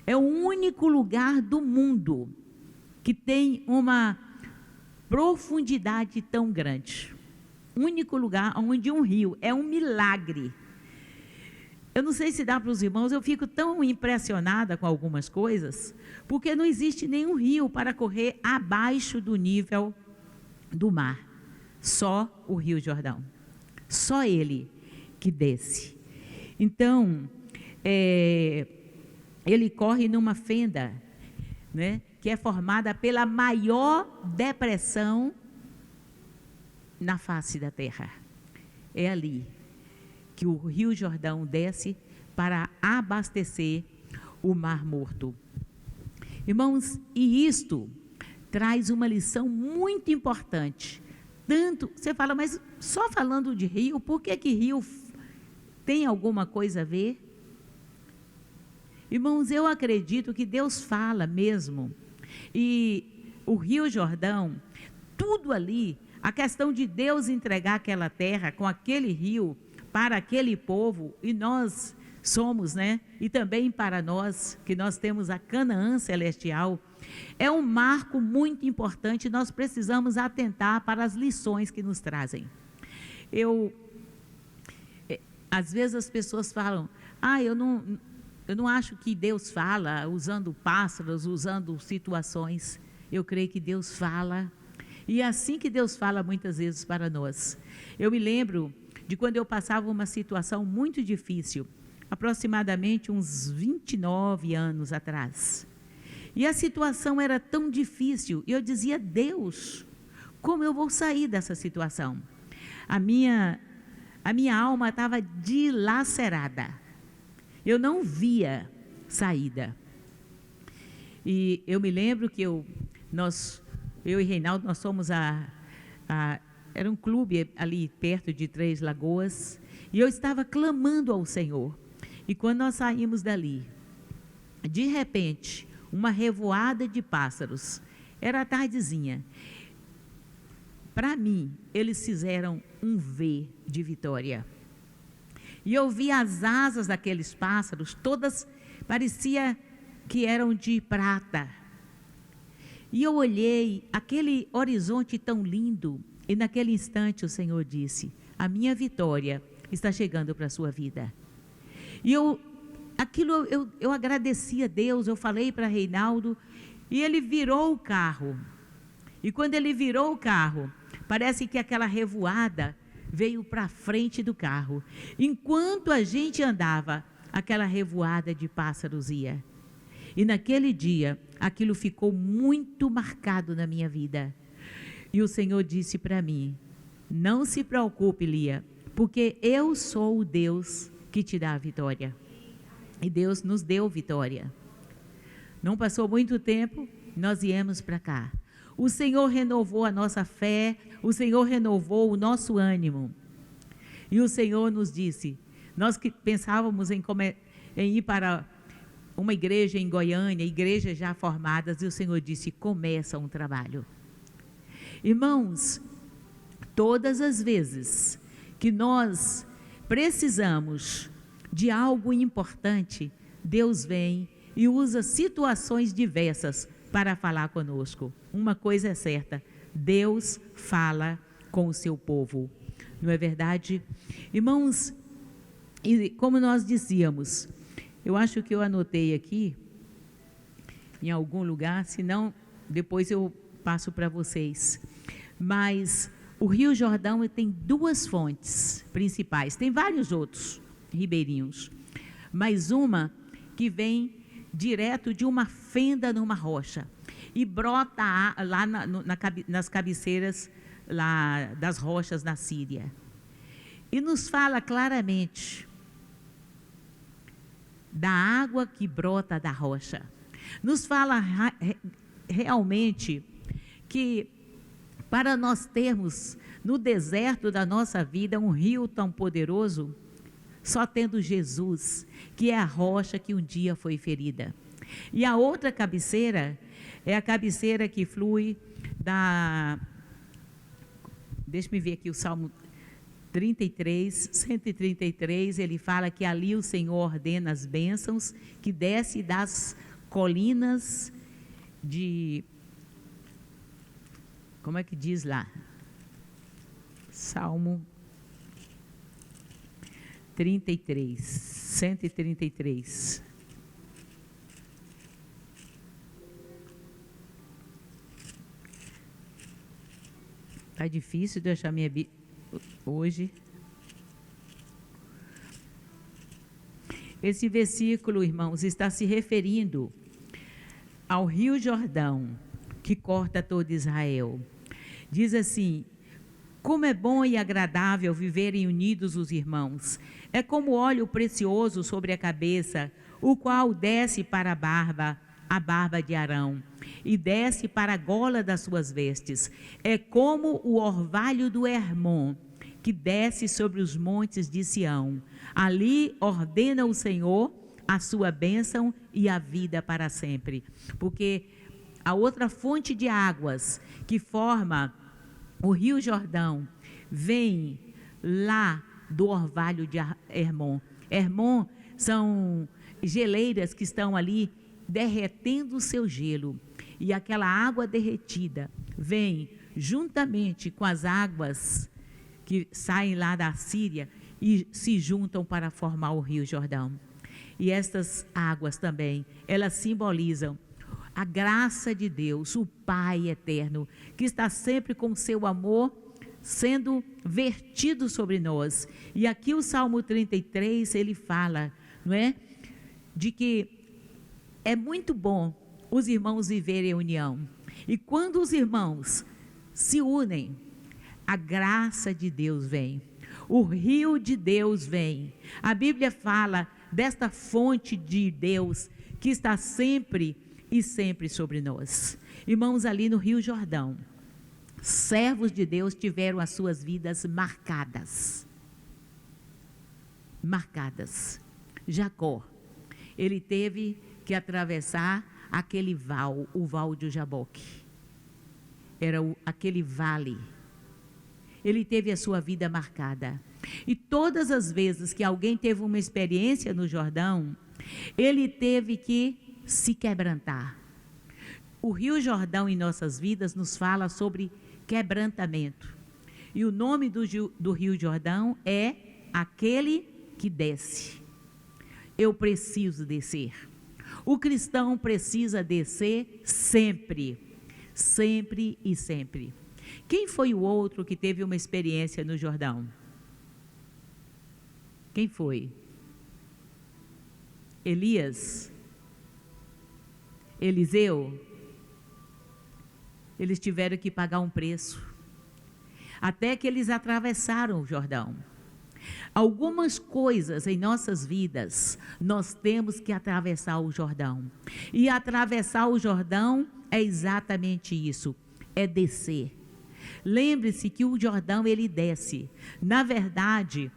É o único lugar do mundo que tem uma profundidade tão grande. O único lugar onde um rio é um milagre. Eu não sei se dá para os irmãos, eu fico tão impressionada com algumas coisas, porque não existe nenhum rio para correr abaixo do nível do mar. Só o Rio Jordão. Só ele que desce. Então, ele corre numa fenda, né, que é formada pela maior depressão na face da terra. É ali que o Rio Jordão desce para abastecer o Mar Morto. Irmãos, e isto traz uma lição muito importante. Tanto, você fala, mas só falando de rio, por que rio tem alguma coisa a ver? Irmãos, eu acredito que Deus fala mesmo. E o Rio Jordão, tudo ali, a questão de Deus entregar aquela terra com aquele rio para aquele povo, e nós somos, né? E também para nós, que nós temos a Canaã celestial, é um marco muito importante. Nós precisamos atentar para as lições que nos trazem. Às vezes as pessoas falam, eu não acho que Deus fala usando pássaros, usando situações. Eu creio que Deus fala, e é assim que Deus fala muitas vezes para nós. Eu me lembro de quando eu passava uma situação muito difícil, aproximadamente uns 29 anos atrás. E a situação era tão difícil, e eu dizia, Deus, como eu vou sair dessa situação? A minha alma estava dilacerada. Eu não via saída. E eu me lembro que eu e Reinaldo, nós fomos era um clube ali perto de Três Lagoas, e eu estava clamando ao Senhor. E quando nós saímos dali, de repente, uma revoada de pássaros, era a tardezinha. Para mim, eles fizeram um V de vitória. E eu vi as asas daqueles pássaros, todas parecia que eram de prata. E eu olhei aquele horizonte tão lindo, e naquele instante o Senhor disse, a minha vitória está chegando para a sua vida. E eu agradeci a Deus, eu falei para Reinaldo, e ele virou o carro. E quando ele virou o carro, parece que aquela revoada veio para frente do carro. Enquanto a gente andava, aquela revoada de pássaros ia. E naquele dia, aquilo ficou muito marcado na minha vida. E o Senhor disse para mim, não se preocupe, Lia, porque eu sou o Deus que te dá a vitória. E Deus nos deu vitória. Não passou muito tempo, nós viemos para cá. O Senhor renovou a nossa fé, o Senhor renovou o nosso ânimo. E o Senhor nos disse, nós que pensávamos em ir para uma igreja em Goiânia, igrejas já formadas, e o Senhor disse, começa um trabalho. Irmãos, todas as vezes que nós precisamos de algo importante, Deus vem e usa situações diversas para falar conosco. Uma coisa é certa, Deus fala com o seu povo. não é verdade? Irmãos, e como nós dizíamos, eu acho que eu anotei aqui, em algum lugar, senão depois eu passo para vocês. Mas o Rio Jordão tem duas fontes principais, tem vários outros ribeirinhos, mas uma que vem direto de uma fenda numa rocha e brota lá nas cabeceiras lá das rochas na Síria. E nos fala claramente da água que brota da rocha. Nos fala realmente que para nós termos no deserto da nossa vida um rio tão poderoso, só tendo Jesus, que é a rocha que um dia foi ferida. E a outra cabeceira é a cabeceira que flui da... Deixa-me ver aqui o Salmo 133, ele fala que ali o Senhor ordena as bênçãos, que desce das colinas de... Como é que diz lá? Salmo 133. Está difícil de achar minha Bíblia hoje. Esse versículo, irmãos, está se referindo ao Rio Jordão, que corta todo Israel. Diz assim: como é bom e agradável viverem unidos os irmãos. É como óleo precioso sobre a cabeça, o qual desce para a barba de Arão, e desce para a gola das suas vestes. É como o orvalho do Hermon, que desce sobre os montes de Sião. Ali ordena o Senhor a sua bênção e a vida para sempre. Porque a outra fonte de águas que forma o Rio Jordão vem lá do orvalho de Hermon. Hermon são geleiras que estão ali derretendo o seu gelo. E aquela água derretida vem juntamente com as águas que saem lá da Síria e se juntam para formar o Rio Jordão. E estas águas também, elas simbolizam a graça de Deus, o Pai eterno, que está sempre com seu amor sendo vertido sobre nós. E aqui o Salmo 33, ele fala, não é? De que é muito bom os irmãos viverem em união. E quando os irmãos se unem, a graça de Deus vem. O rio de Deus vem. A Bíblia fala desta fonte de Deus que está sempre e sempre sobre nós. Irmãos, ali no Rio Jordão, servos de Deus tiveram as suas vidas marcadas. Jacó, ele teve que atravessar aquele val, o val de Jaboque. Era aquele vale. Ele teve a sua vida marcada. E todas as vezes que alguém teve uma experiência no Jordão, ele teve que se quebrantar. O Rio Jordão em nossas vidas nos fala sobre quebrantamento. E o nome do Rio Jordão é aquele que desce. Eu preciso descer. O cristão precisa descer sempre, sempre e sempre. Quem foi o outro que teve uma experiência no Jordão? Quem foi? Elias? Eliseu? Eles tiveram que pagar um preço, até que eles atravessaram o Jordão. Algumas coisas em nossas vidas, nós temos que atravessar o Jordão. E atravessar o Jordão é exatamente isso, é descer. Lembre-se que o Jordão, ele desce. Na verdade,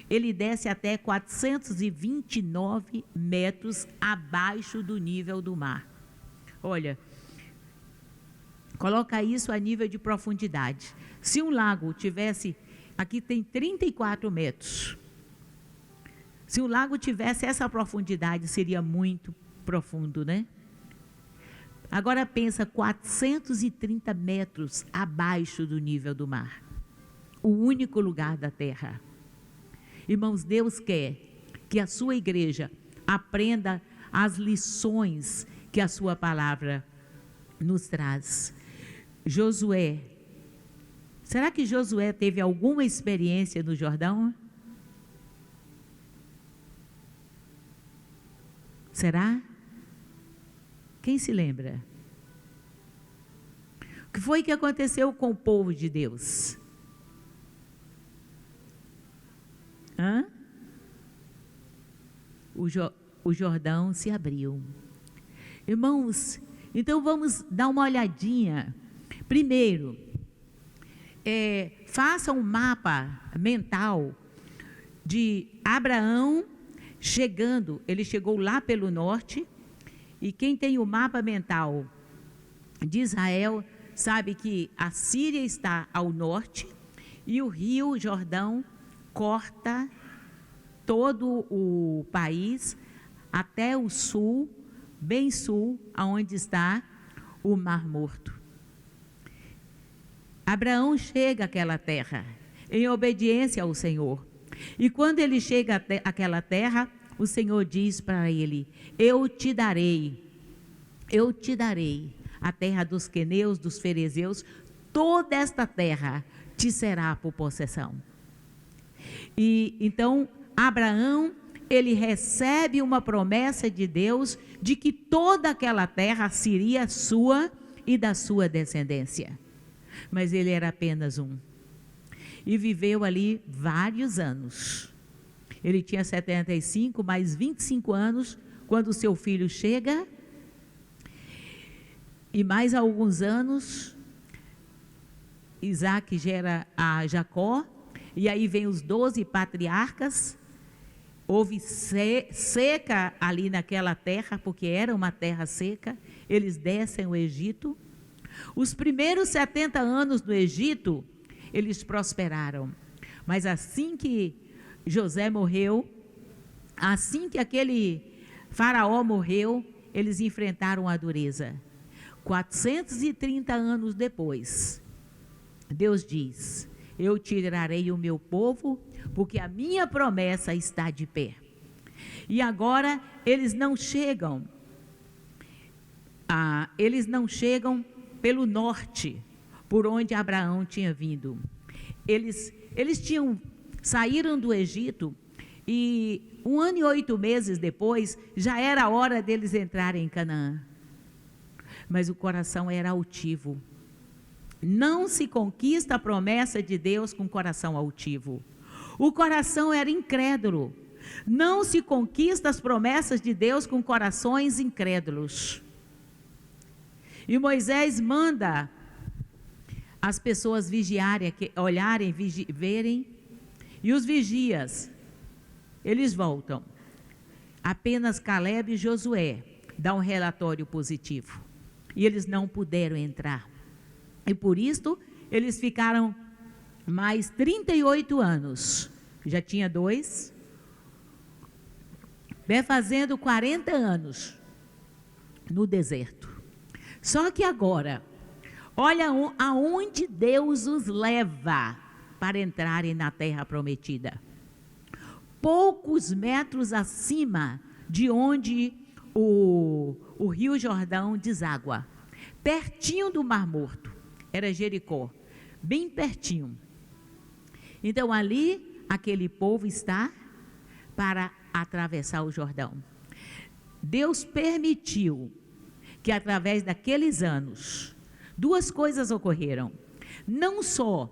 ele desce até 429 metros abaixo do nível do mar. Olha, coloca isso a nível de profundidade. Se um lago tivesse, aqui tem 34 metros. Se o lago tivesse essa profundidade, seria muito profundo, né? Agora pensa, 430 metros abaixo do nível do mar. o único lugar da terra. Irmãos, Deus quer que a sua igreja aprenda as lições que a sua palavra nos traz. Josué, será que Josué teve alguma experiência no Jordão? Será? Quem se lembra? O que foi que aconteceu com o povo de Deus? O Jordão se abriu. Irmãos, então vamos dar uma olhadinha. Primeiro, faça um mapa mental de Abraão chegando. Ele chegou lá pelo norte, e quem tem o mapa mental de Israel sabe que a Síria está ao norte e o rio Jordão corta todo o país até o sul, bem sul, aonde está o Mar Morto. Abraão chega àquela terra em obediência ao Senhor. E quando ele chega àquela terra, o Senhor diz para ele: eu te darei a terra dos queneus, dos ferezeus, toda esta terra te será por possessão. E então Abraão, ele recebe uma promessa de Deus de que toda aquela terra seria sua e da sua descendência. Mas ele era apenas um. E viveu ali vários anos. Ele tinha 75 mais 25 anos quando seu filho chega. E mais alguns anos, Isaac gera a Jacó. E aí vem os 12 patriarcas. Houve seca ali naquela terra, porque era uma terra seca. Eles descem o Egito. Os primeiros 70 anos no Egito, eles prosperaram. Mas assim que José morreu, assim que aquele faraó morreu, eles enfrentaram a dureza. 430 anos depois, Deus diz: eu tirarei o meu povo, porque a minha promessa está de pé. E agora eles não chegam pelo norte, por onde Abraão tinha vindo. Eles saíram do Egito e 1 ano e 8 meses depois, já era a hora deles entrarem em Canaã. Mas o coração era altivo. Não se conquista a promessa de Deus com coração altivo. O coração era incrédulo. Não se conquista as promessas de Deus com corações incrédulos. E Moisés manda as pessoas vigiarem, olharem, verem, e os vigias, eles voltam. Apenas Caleb e Josué dão um relatório positivo. E eles não puderam entrar. E por isso, eles ficaram mais 38 anos. Já tinha 2. Fazendo 40 anos no deserto. Só que agora, olha aonde Deus os leva para entrarem na terra prometida. Poucos metros acima de onde o rio Jordão deságua. Pertinho do Mar Morto. Era Jericó. Bem pertinho. Então ali, aquele povo está para atravessar o Jordão. Deus permitiu que através daqueles anos, 2 coisas ocorreram. Não só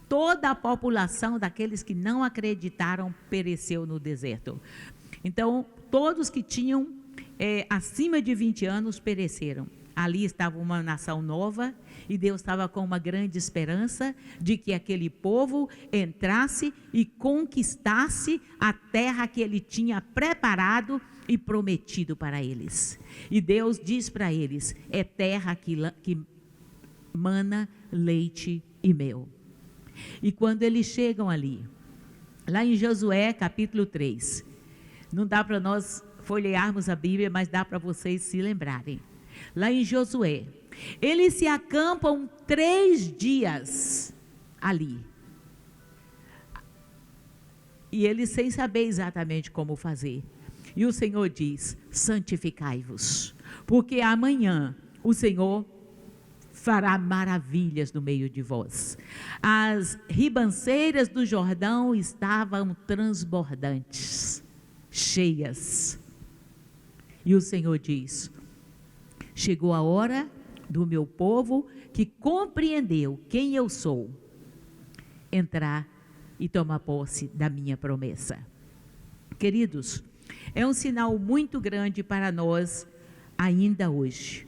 toda a população daqueles que não acreditaram pereceu no deserto. Então, todos que tinham acima de 20 anos pereceram. Ali estava uma nação nova e Deus estava com uma grande esperança de que aquele povo entrasse e conquistasse a terra que ele tinha preparado e prometido para eles. E Deus diz para eles: é terra que mana leite e mel. E quando eles chegam ali, lá em Josué capítulo 3, não dá para nós folhearmos a Bíblia, mas dá para vocês se lembrarem. Lá em Josué, eles se acampam 3 dias ali. E eles sem saber exatamente como fazer. E o Senhor diz: santificai-vos, porque amanhã o Senhor fará maravilhas no meio de vós. As ribanceiras do Jordão estavam transbordantes, cheias. E o Senhor diz: chegou a hora do meu povo que compreendeu quem eu sou, entrar e tomar posse da minha promessa. Queridos, é um sinal muito grande para nós ainda hoje.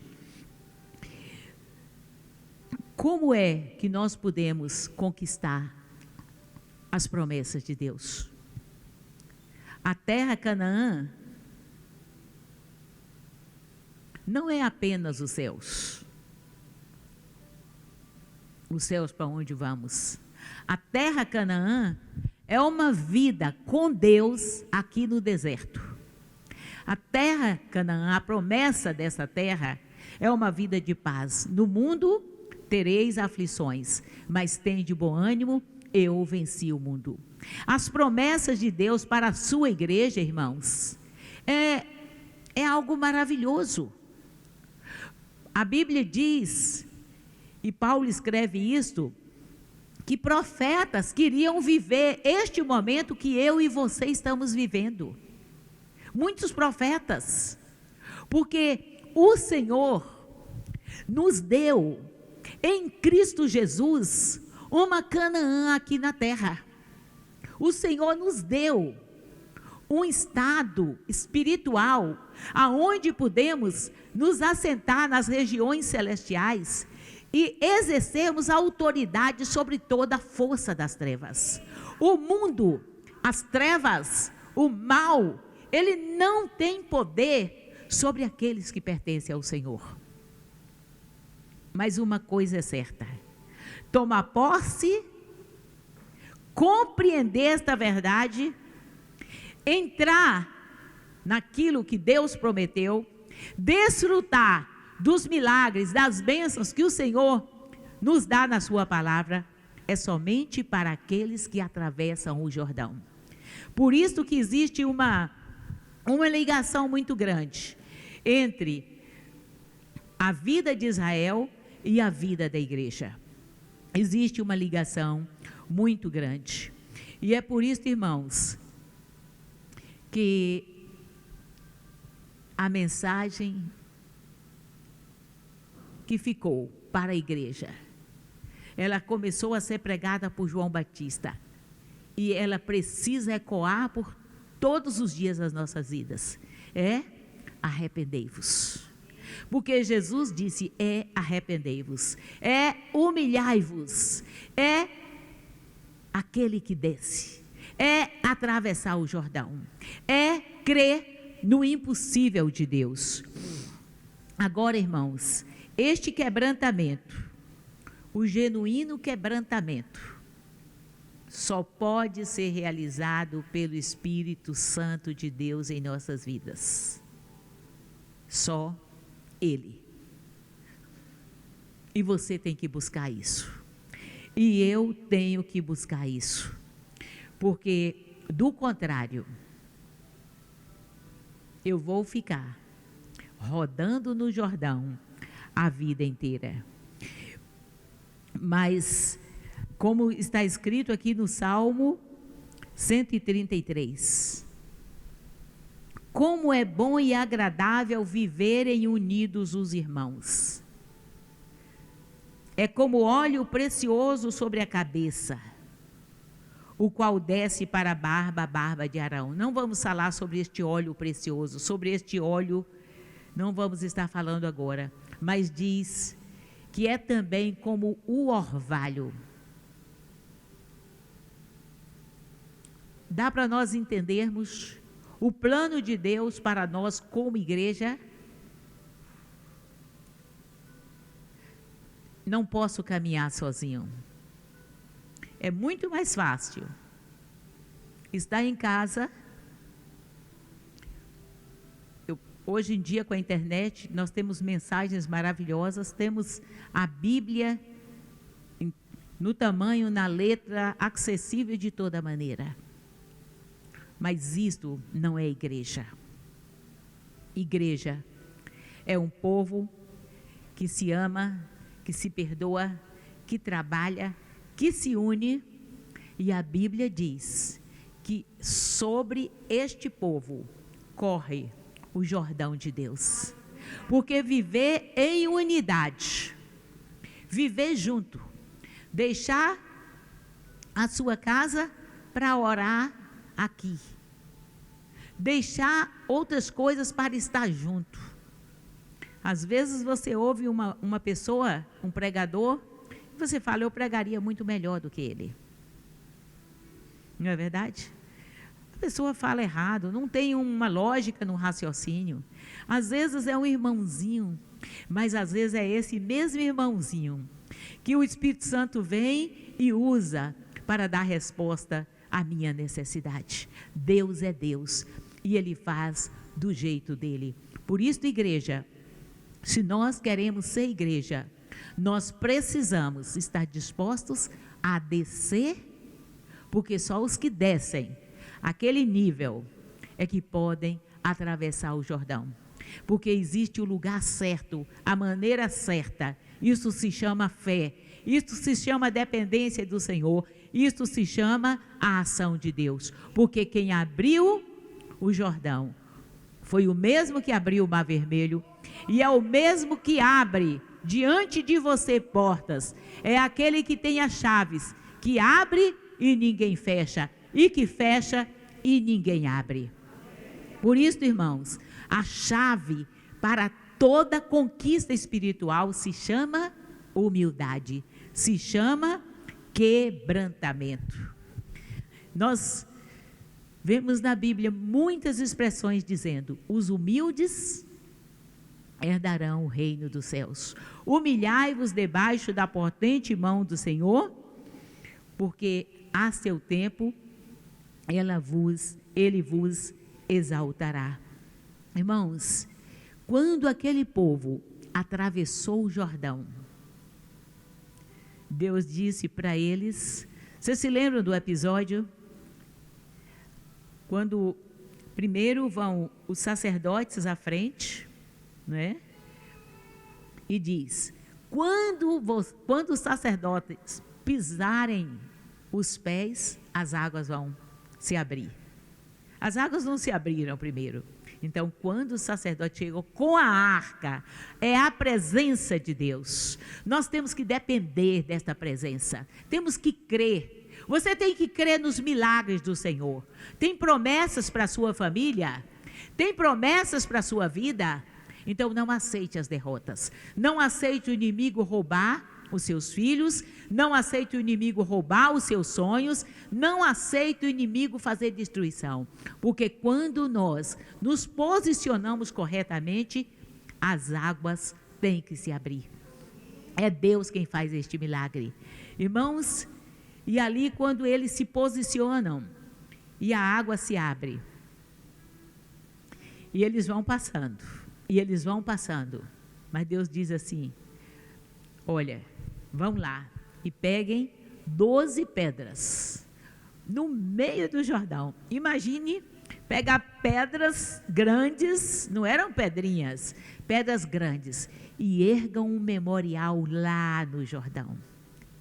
Como é que nós podemos conquistar as promessas de Deus? A terra Canaã não é apenas os céus. Os céus para onde vamos? A terra Canaã é uma vida com Deus aqui no deserto. A terra Canaã, a promessa dessa terra, é uma vida de paz. No mundo tereis aflições, mas tende bom ânimo, eu venci o mundo. As promessas de Deus para a sua igreja, irmãos, é algo maravilhoso. A Bíblia diz, e Paulo escreve isto, que profetas queriam viver este momento que eu e você estamos vivendo. Muitos profetas, porque o Senhor nos deu em Cristo Jesus uma Canaã aqui na terra. O Senhor nos deu um estado espiritual aonde podemos nos assentar nas regiões celestiais e exercermos a autoridade sobre toda a força das trevas. O mundo, as trevas, o mal, ele não tem poder sobre aqueles que pertencem ao Senhor. Mas uma coisa é certa: tomar posse, compreender esta verdade, entrar naquilo que Deus prometeu, desfrutar dos milagres, das bênçãos que o Senhor nos dá na sua palavra, é somente para aqueles que atravessam o Jordão. Por isso que existe uma ligação muito grande entre a vida de Israel e a vida da igreja. Existe uma ligação muito grande. E é por isso, irmãos, que a mensagem que ficou para a igreja, ela começou a ser pregada por João Batista, e ela precisa ecoar por todos os dias das nossas vidas: arrependei-vos. Porque Jesus disse: arrependei-vos, humilhai-vos, aquele que desce, atravessar o Jordão, crer no impossível de Deus. Agora, irmãos, este quebrantamento, o genuíno quebrantamento, só pode ser realizado pelo Espírito Santo de Deus em nossas vidas. Só Ele. E você tem que buscar isso. E eu tenho que buscar isso. Porque, do contrário, eu vou ficar rodando no Jordão a vida inteira. Mas, como está escrito aqui no Salmo 133, como é bom e agradável viverem unidos os irmãos. É como óleo precioso sobre a cabeça, o qual desce para a barba de Arão. Não vamos falar sobre este óleo precioso, sobre este óleo não vamos estar falando agora, mas diz que é também como o orvalho. Dá para nós entendermos o plano de Deus para nós como igreja? Não posso caminhar sozinho. É muito mais fácil estar em casa. Hoje em dia, com a internet, nós temos mensagens maravilhosas, temos a Bíblia no tamanho, na letra, acessível de toda maneira. Mas isto não é igreja. Igreja é um povo que se ama, que se perdoa, que trabalha, que se une, e a Bíblia diz que sobre este povo corre o Jordão de Deus. Porque viver em unidade, viver junto, deixar a sua casa para orar aqui, deixar outras coisas para estar junto. Às vezes você ouve uma pessoa, um pregador, e você fala, eu pregaria muito melhor do que ele. Não é verdade? A pessoa fala errado, não tem uma lógica no raciocínio. Às vezes é um irmãozinho, mas às vezes é esse mesmo irmãozinho que o Espírito Santo vem e usa para dar resposta à minha necessidade. Deus é Deus e Ele faz do jeito dele. Por isso, igreja, se nós queremos ser igreja, nós precisamos estar dispostos a descer, porque só os que descem aquele nível é que podem atravessar o Jordão. Porque existe o lugar certo, a maneira certa. Isso se chama fé, isso se chama dependência do Senhor, isso se chama a ação de Deus. Porque quem abriu o Jordão foi o mesmo que abriu o Mar Vermelho, e é o mesmo que abre diante de você portas. É aquele que tem as chaves, que abre e ninguém fecha, e que fecha e ninguém abre. Por isso, irmãos, a chave para toda conquista espiritual se chama humildade, se chama quebrantamento. Nós vemos na Bíblia muitas expressões dizendo: os humildes herdarão o reino dos céus. Humilhai-vos debaixo da potente mão do Senhor, porque a seu tempo ele vos exaltará. Irmãos, quando aquele povo atravessou o Jordão, Deus disse para eles, vocês se lembram do episódio? Quando primeiro vão os sacerdotes à frente, né? E diz, quando os sacerdotes pisarem os pés, as águas vão se abrir. As águas não se abriram primeiro. Então, quando o sacerdote chegou com a arca, é a presença de Deus. Nós temos que depender desta presença. Temos que crer. Você tem que crer nos milagres do Senhor. Tem promessas para a sua família? Tem promessas para a sua vida? Então, não aceite as derrotas. Não aceite o inimigo roubar os seus filhos, não aceite o inimigo roubar os seus sonhos, não aceite o inimigo fazer destruição, porque quando nós nos posicionamos corretamente, as águas têm que se abrir. É Deus quem faz este milagre. Irmãos, e ali quando eles se posicionam e a água se abre, e eles vão passando, mas Deus diz assim, olha, vão lá e peguem 12 pedras no meio do Jordão. Imagine pegar pedras grandes, não eram pedrinhas, pedras grandes, e ergam um memorial lá no Jordão.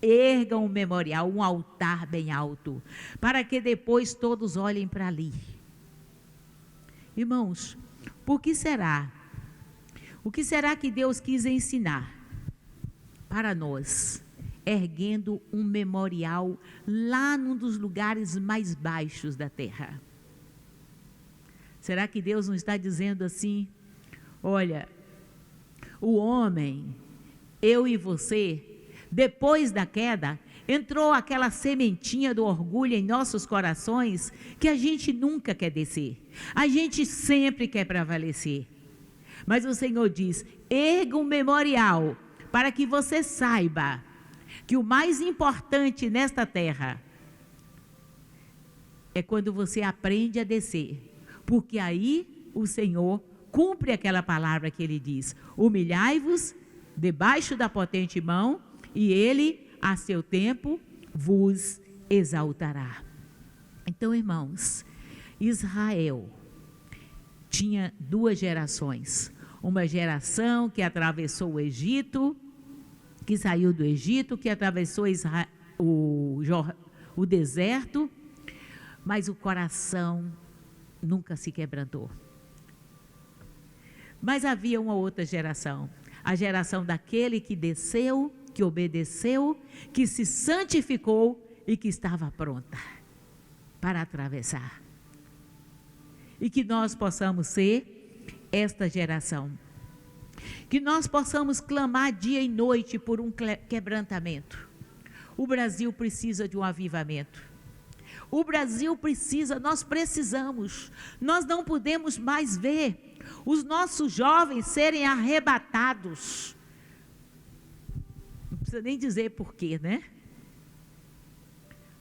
Ergam um memorial, um altar bem alto, para que depois todos olhem para ali. Irmãos, por que será? O que será que Deus quis ensinar para nós, erguendo um memorial lá num dos lugares mais baixos da terra? Será que Deus não está dizendo assim, olha, o homem, eu e você, depois da queda, entrou aquela sementinha do orgulho em nossos corações, que a gente nunca quer descer, a gente sempre quer prevalecer, mas o Senhor diz, erga um memorial, para que você saiba que o mais importante nesta terra é quando você aprende a descer, porque aí o Senhor cumpre aquela palavra que Ele diz, humilhai-vos debaixo da potente mão e Ele a seu tempo vos exaltará. Então, irmãos, Israel tinha duas gerações. Uma geração que atravessou o Egito, que saiu do Egito, que atravessou o deserto, mas o coração nunca se quebrantou. Mas havia uma outra geração, a geração daquele que desceu, que obedeceu, que se santificou e que estava pronta para atravessar. E que nós possamos ser esta geração. Que nós possamos clamar dia e noite por um quebrantamento. O Brasil precisa de um avivamento. O Brasil precisa, nós precisamos. Nós não podemos mais ver os nossos jovens serem arrebatados. Não precisa nem dizer porquê, né?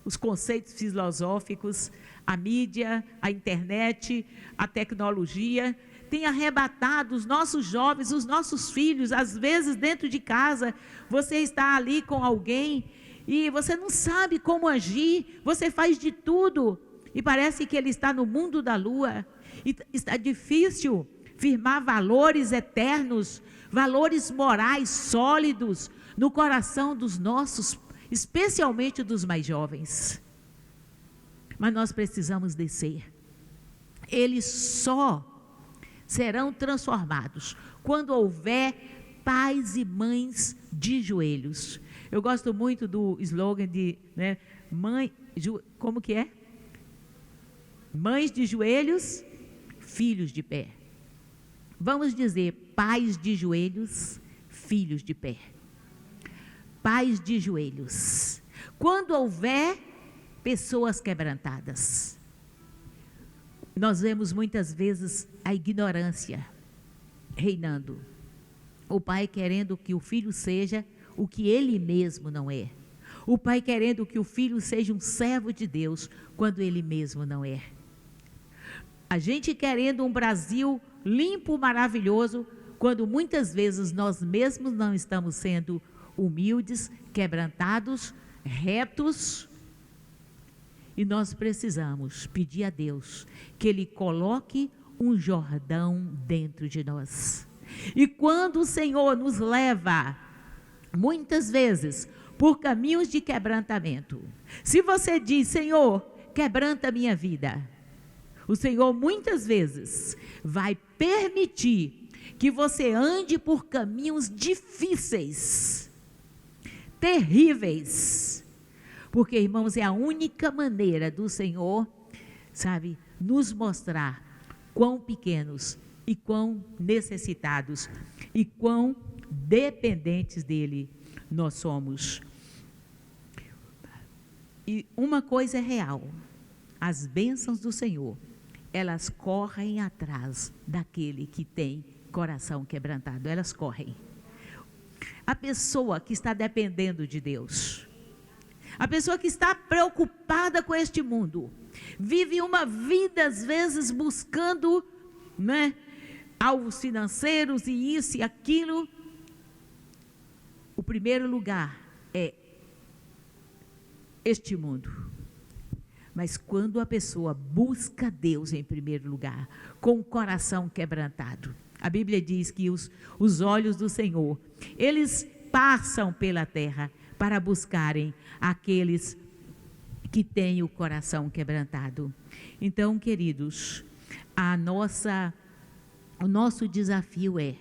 Os conceitos filosóficos, a mídia, a internet, a tecnologia, tem arrebatado os nossos jovens, os nossos filhos. Às vezes dentro de casa, você está ali com alguém e você não sabe como agir, você faz de tudo e parece que ele está no mundo da lua. E está difícil firmar valores eternos, valores morais sólidos no coração dos nossos, especialmente dos mais jovens. Mas nós precisamos descer. Eles só serão transformados quando houver pais e mães de joelhos. Eu gosto muito do slogan de, né, como que é? Mães de joelhos, filhos de pé. Vamos dizer, pais de joelhos, filhos de pé. Pais de joelhos. Quando houver pessoas quebrantadas, nós vemos muitas vezes a ignorância reinando. O pai querendo que o filho seja o que ele mesmo não é. O pai querendo que o filho seja um servo de Deus, quando ele mesmo não é. A gente querendo um Brasil limpo, maravilhoso, quando muitas vezes nós mesmos não estamos sendo humildes, quebrantados, retos. E nós precisamos pedir a Deus que Ele coloque um Jordão dentro de nós. E quando o Senhor nos leva, muitas vezes, por caminhos de quebrantamento, se você diz, Senhor, quebranta a minha vida, o Senhor muitas vezes vai permitir que você ande por caminhos difíceis, terríveis, porque, irmãos, é a única maneira do Senhor, sabe, nos mostrar quão pequenos e quão necessitados e quão dependentes dele nós somos. E uma coisa é real: as bênçãos do Senhor, elas correm atrás daquele que tem coração quebrantado, elas correm. A pessoa que está dependendo de Deus, a pessoa que está preocupada com este mundo, vive uma vida às vezes buscando, né, alvos financeiros e isso e aquilo. O primeiro lugar é este mundo. Mas quando a pessoa busca Deus em primeiro lugar, com o coração quebrantado, a Bíblia diz que os olhos do Senhor, eles passam pela terra para buscarem aqueles que têm o coração quebrantado. Então, queridos, o nosso desafio é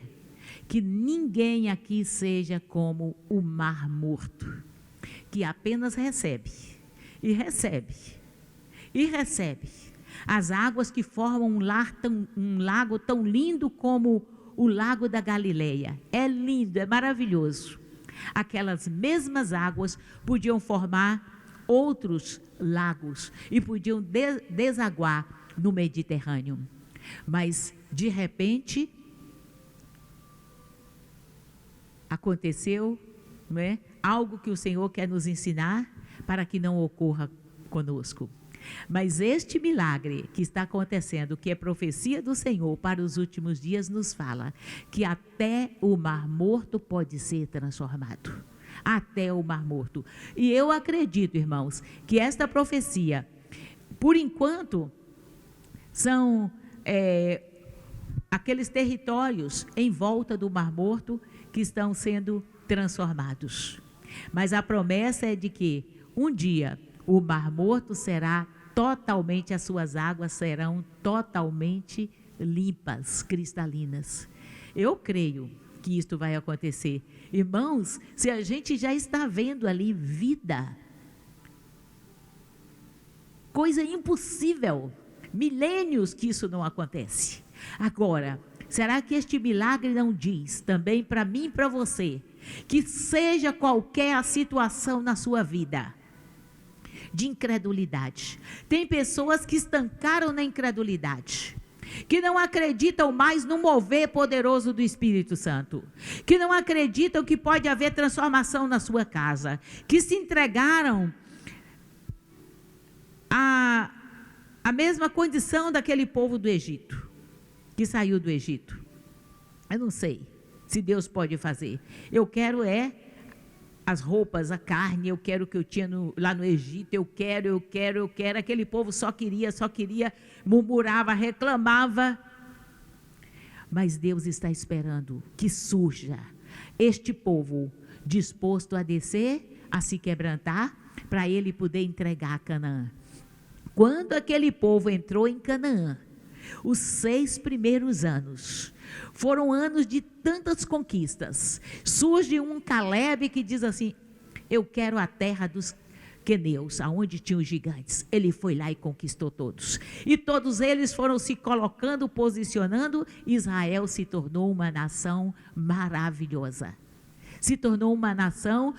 que ninguém aqui seja como o mar morto, que apenas recebe, e recebe, e recebe. As águas que formam um lago tão lindo como o lago da Galileia. É lindo, é maravilhoso. Aquelas mesmas águas podiam formar outros lagos e podiam desaguar no Mediterrâneo. Mas, de repente, aconteceu, não é? Algo que o Senhor quer nos ensinar para que não ocorra conosco. Mas este milagre que está acontecendo, que é profecia do Senhor para os últimos dias, nos fala que até o mar morto pode ser transformado. até o Mar Morto. E eu acredito, irmãos, que esta profecia, por enquanto, são aqueles territórios em volta do Mar Morto que estão sendo transformados. Mas a promessa é de que um dia o Mar Morto será totalmente, as suas águas serão totalmente limpas, cristalinas. Eu creio que isto vai acontecer. Irmãos, se a gente já está vendo ali vida, coisa impossível, milênios que isso não acontece. Agora, será que este milagre não diz também para mim e para você, que seja qualquer a situação na sua vida, de incredulidade. Tem pessoas que estancaram na incredulidade, que não acreditam mais no mover poderoso do Espírito Santo, que não acreditam que pode haver transformação na sua casa, que se entregaram à mesma condição daquele povo do Egito, que saiu do Egito. Eu não sei se Deus pode fazer. Eu quero as roupas, a carne, eu quero o que eu tinha lá no Egito, eu quero. Aquele povo só queria, murmurava, reclamava. Mas Deus está esperando que surja este povo disposto a descer, a se quebrantar, para ele poder entregar a Canaã. Quando aquele povo entrou em Canaã, os 6 primeiros anos foram anos de tantas conquistas. Surge um Caleb que diz assim: eu quero a terra dos queneus, aonde tinham os gigantes. Ele foi lá e conquistou todos. E todos eles foram se colocando, posicionando. Israel se tornou uma nação maravilhosa. Se tornou uma nação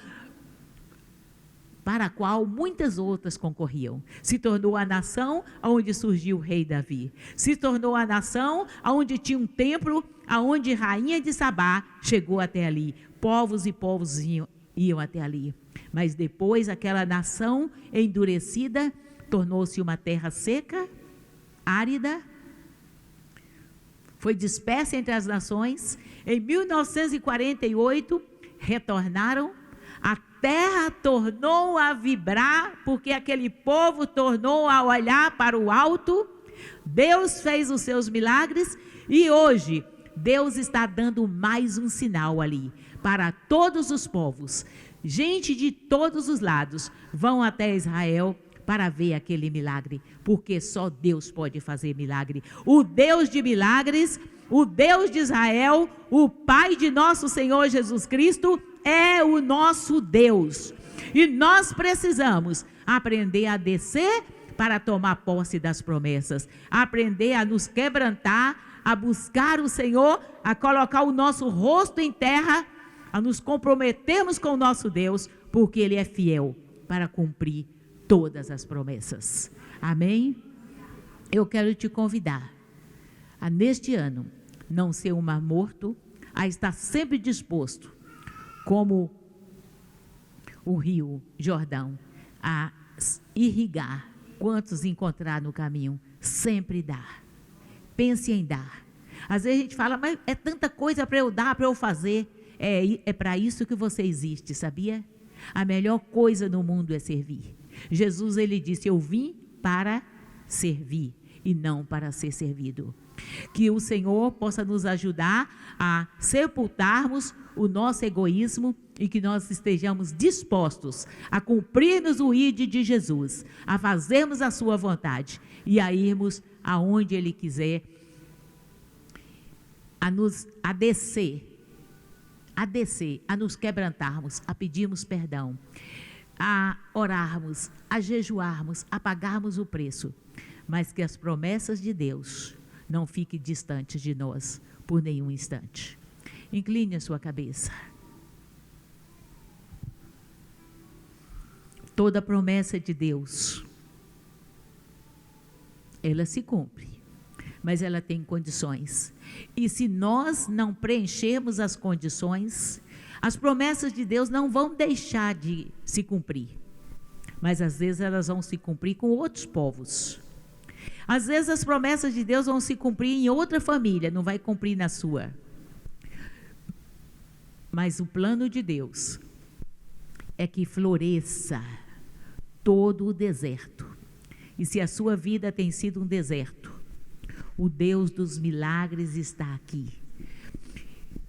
para a qual muitas outras concorriam. Se tornou a nação onde surgiu o rei Davi. Se tornou a nação onde tinha um templo, onde rainha de Sabá chegou até ali. Povos e povos iam até ali. Mas depois aquela nação endurecida tornou-se uma terra seca, árida, foi dispersa entre as nações. Em 1948, retornaram. A terra tornou a vibrar, porque aquele povo tornou a olhar para o alto. Deus fez os seus milagres e hoje Deus está dando mais um sinal ali para todos os povos. Gente de todos os lados vão até Israel para ver aquele milagre, porque só Deus pode fazer milagre. O Deus de milagres, o Deus de Israel, o Pai de nosso Senhor Jesus Cristo, é o nosso Deus. E nós precisamos aprender a descer para tomar posse das promessas, aprender a nos quebrantar, a buscar o Senhor, a colocar o nosso rosto em terra, a nos comprometermos com o nosso Deus, porque Ele é fiel para cumprir todas as promessas. Amém? Eu quero te convidar a, neste ano, não ser um mar morto, a estar sempre disposto, como o rio Jordão, a irrigar quantos encontrar no caminho, sempre dar. Pense em dar. Às vezes a gente fala, mas é tanta coisa para eu dar, para eu fazer. É para isso que você existe, sabia? A melhor coisa no mundo é servir. Jesus, ele disse: eu vim para servir e não para ser servido. Que o Senhor possa nos ajudar a sepultarmos o nosso egoísmo e que nós estejamos dispostos a cumprirmos o ID de Jesus, a fazermos a sua vontade e a irmos aonde Ele quiser, a descer, a nos quebrantarmos, a pedirmos perdão, a orarmos, a jejuarmos, a pagarmos o preço, mas que as promessas de Deus não fiquem distantes de nós por nenhum instante. Incline a sua cabeça. Toda promessa de Deus, ela se cumpre, mas ela tem condições. E se nós não preenchermos as condições, as promessas de Deus não vão deixar de se cumprir. Mas às vezes elas vão se cumprir com outros povos. Às vezes as promessas de Deus vão se cumprir em outra família, não vai cumprir na sua. Mas o plano de Deus é que floresça todo o deserto. E se a sua vida tem sido um deserto, o Deus dos milagres está aqui.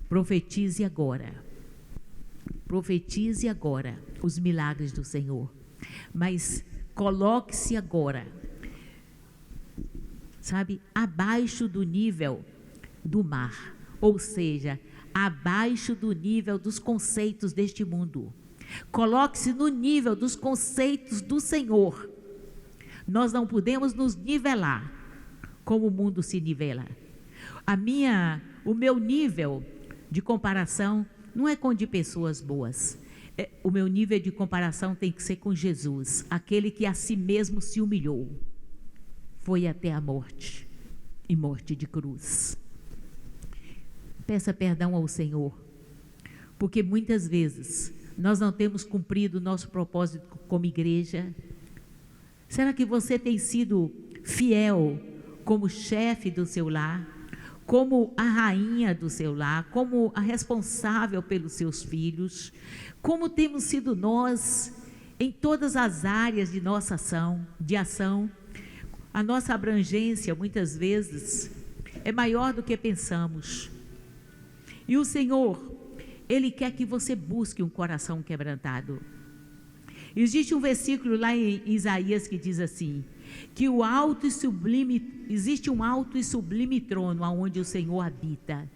Profetize agora os milagres do Senhor, mas coloque-se agora, sabe, abaixo do nível do mar, ou seja, abaixo do nível dos conceitos deste mundo. Coloque-se no nível dos conceitos do Senhor. Nós não podemos nos nivelar como o mundo se nivela. O meu nível de comparação não é com de pessoas boas. O meu nível de comparação tem que ser com Jesus, aquele que a si mesmo se humilhou, foi até a morte, e morte de cruz. Peça perdão ao Senhor, porque muitas vezes nós não temos cumprido o nosso propósito como igreja. Será que você tem sido fiel como chefe do seu lar, como a rainha do seu lar, como a responsável pelos seus filhos? Como temos sido nós em todas as áreas de nossa ação? A nossa abrangência muitas vezes é maior do que pensamos. E o Senhor, Ele quer que você busque um coração quebrantado. Existe um versículo lá em Isaías que diz assim, que existe um alto e sublime trono onde o Senhor habita,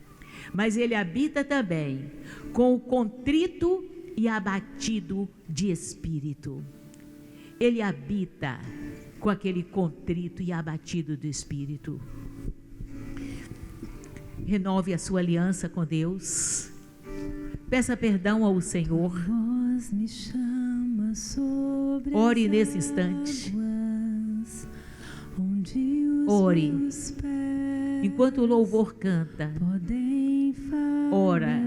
mas Ele habita também com o contrito e abatido de espírito. Ele habita com aquele contrito e abatido de espírito. Renove a sua aliança com Deus. Peça perdão ao Senhor. Ore nesse instante. Ore. Enquanto o louvor canta, ora.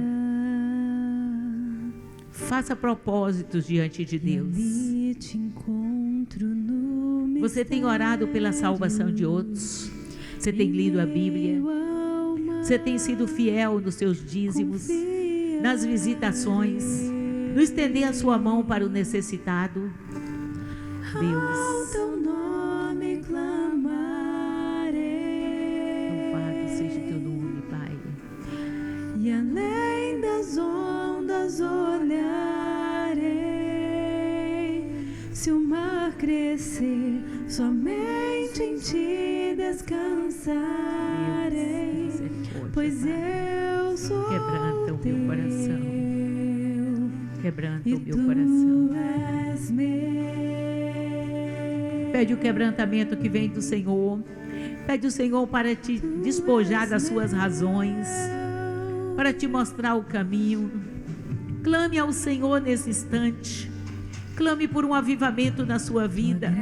Faça propósitos diante de Deus. Você tem orado pela salvação de outros? Você tem lido a Bíblia? Você tem sido fiel nos seus dízimos, nas visitações, no estender a sua mão para o necessitado? Deus, louvado seja o teu nome, Pai. E além das ondas olharei, se o mar crescer, somente em ti descansarei, pois eu sou quebranta o meu coração, quebranta e o meu coração. tu és meu. Pede o quebrantamento que vem do Senhor. Pede o Senhor para te despojar das suas razões, para te mostrar o caminho. Clame ao Senhor nesse instante. Clame por um avivamento na sua vida.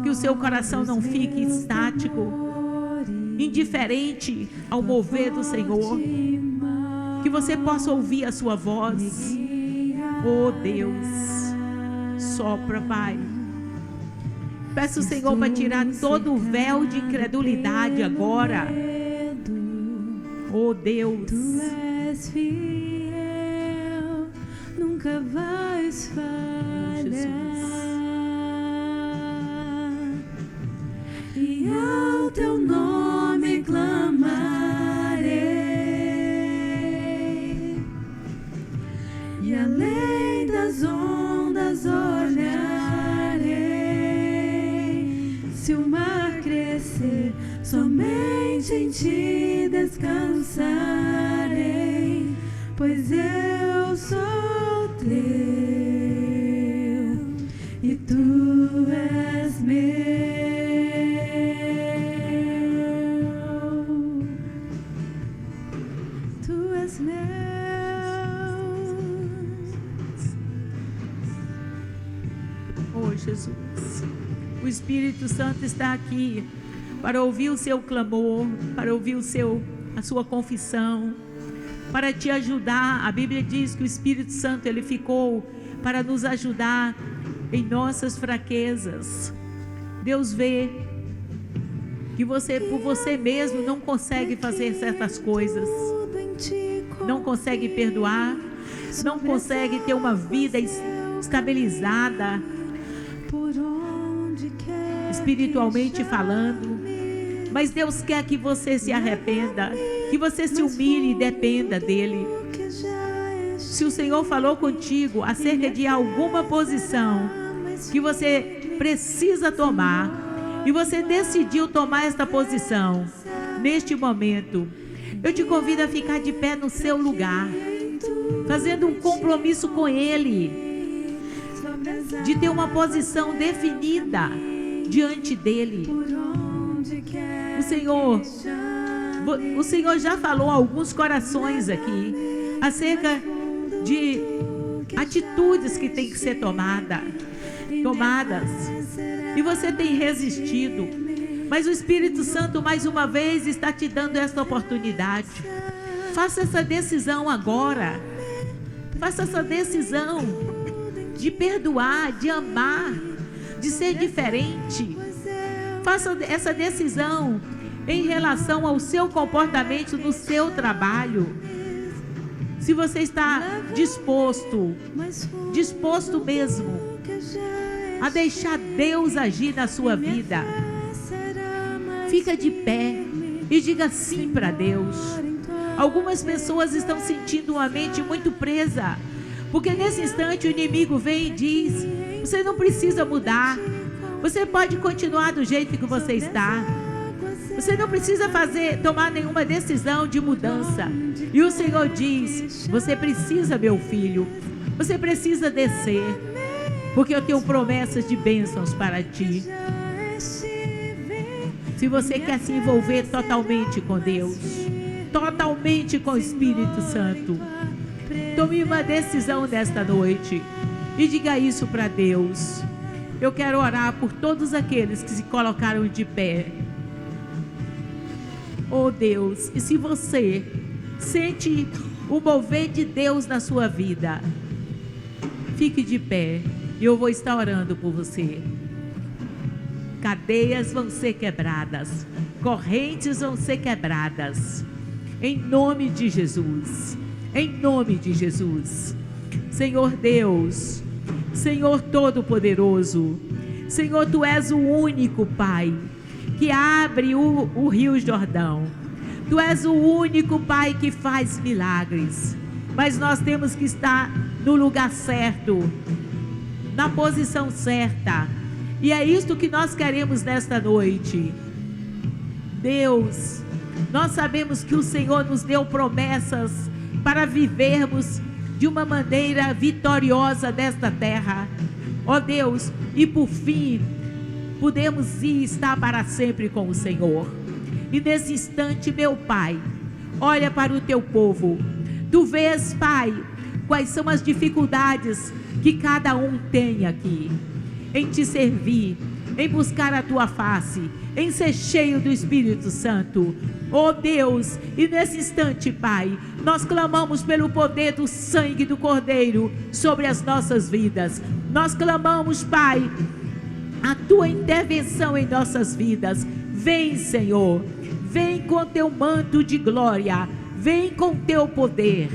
Que o seu coração não fique estático, indiferente ao mover do Senhor. Que você possa ouvir a sua voz. Oh Deus, sopra, Pai. Peço ao Senhor para tirar todo o véu de incredulidade agora. Oh Deus, Tu és fiel, nunca vais falhar. E ao teu nome clamarei, e além das ondas olharei. Se o mar crescer, somente em ti descansarei, pois eu sou teu e tu és meu. Tu és meu. oh Jesus, o Espírito Santo está aqui para ouvir o seu clamor, para ouvir a sua confissão, para te ajudar. A Bíblia diz que o Espírito Santo, ele ficou para nos ajudar em nossas fraquezas. Deus vê que você, por você mesmo, não consegue fazer certas coisas, não consegue perdoar, não consegue ter uma vida estabilizada, espiritualmente falando. Mas Deus quer que você se arrependa, que você se humilhe e dependa dEle. Se o Senhor falou contigo acerca de alguma posição que você precisa tomar, e você decidiu tomar esta posição, neste momento, eu te convido a ficar de pé no seu lugar, fazendo um compromisso com Ele, de ter uma posição definida diante dEle. O Senhor já falou a alguns corações aqui acerca de atitudes que têm que ser tomadas, e você tem resistido, mas o Espírito Santo mais uma vez está te dando esta oportunidade. Faça essa decisão agora, faça essa decisão de perdoar, de amar, de ser diferente. Faça essa decisão em relação ao seu comportamento no seu trabalho. Se você está disposto mesmo a deixar Deus agir na sua vida, fica de pé e diga sim para Deus. Algumas pessoas estão sentindo uma mente muito presa, porque nesse instante o inimigo vem e diz: você não precisa mudar, você pode continuar do jeito que você está, você não precisa tomar nenhuma decisão de mudança. E o Senhor diz: você precisa, meu filho, você precisa descer, porque eu tenho promessas de bênçãos para ti. Se você quer se envolver totalmente com Deus, totalmente com o Espírito Santo, tome uma decisão nesta noite e diga isso para Deus. Eu quero orar por todos aqueles que se colocaram de pé. Oh Deus, e se você sente o mover de Deus na sua vida, fique de pé e eu vou estar orando por você. Cadeias vão ser quebradas, correntes vão ser quebradas, em nome de Jesus, em nome de Jesus. Senhor Deus, Senhor Todo-Poderoso, Senhor, Tu és o único Pai que abre o Rio Jordão. Tu és o único Pai que faz milagres, mas nós temos que estar no lugar certo, na posição certa, e é isto que nós queremos nesta noite. Deus, nós sabemos que o Senhor nos deu promessas para vivermos de uma maneira vitoriosa desta terra, ó Deus, e por fim podemos ir estar para sempre com o Senhor. E nesse instante, meu Pai, olha para o teu povo. Tu vês, Pai, quais são as dificuldades que cada um tem aqui em te servir, em buscar a tua face, em ser cheio do Espírito Santo. Oh Deus, e nesse instante, Pai, nós clamamos pelo poder do sangue do Cordeiro sobre as nossas vidas. Nós clamamos, Pai, a tua intervenção em nossas vidas. Vem, Senhor, vem com teu manto de glória, vem com teu poder.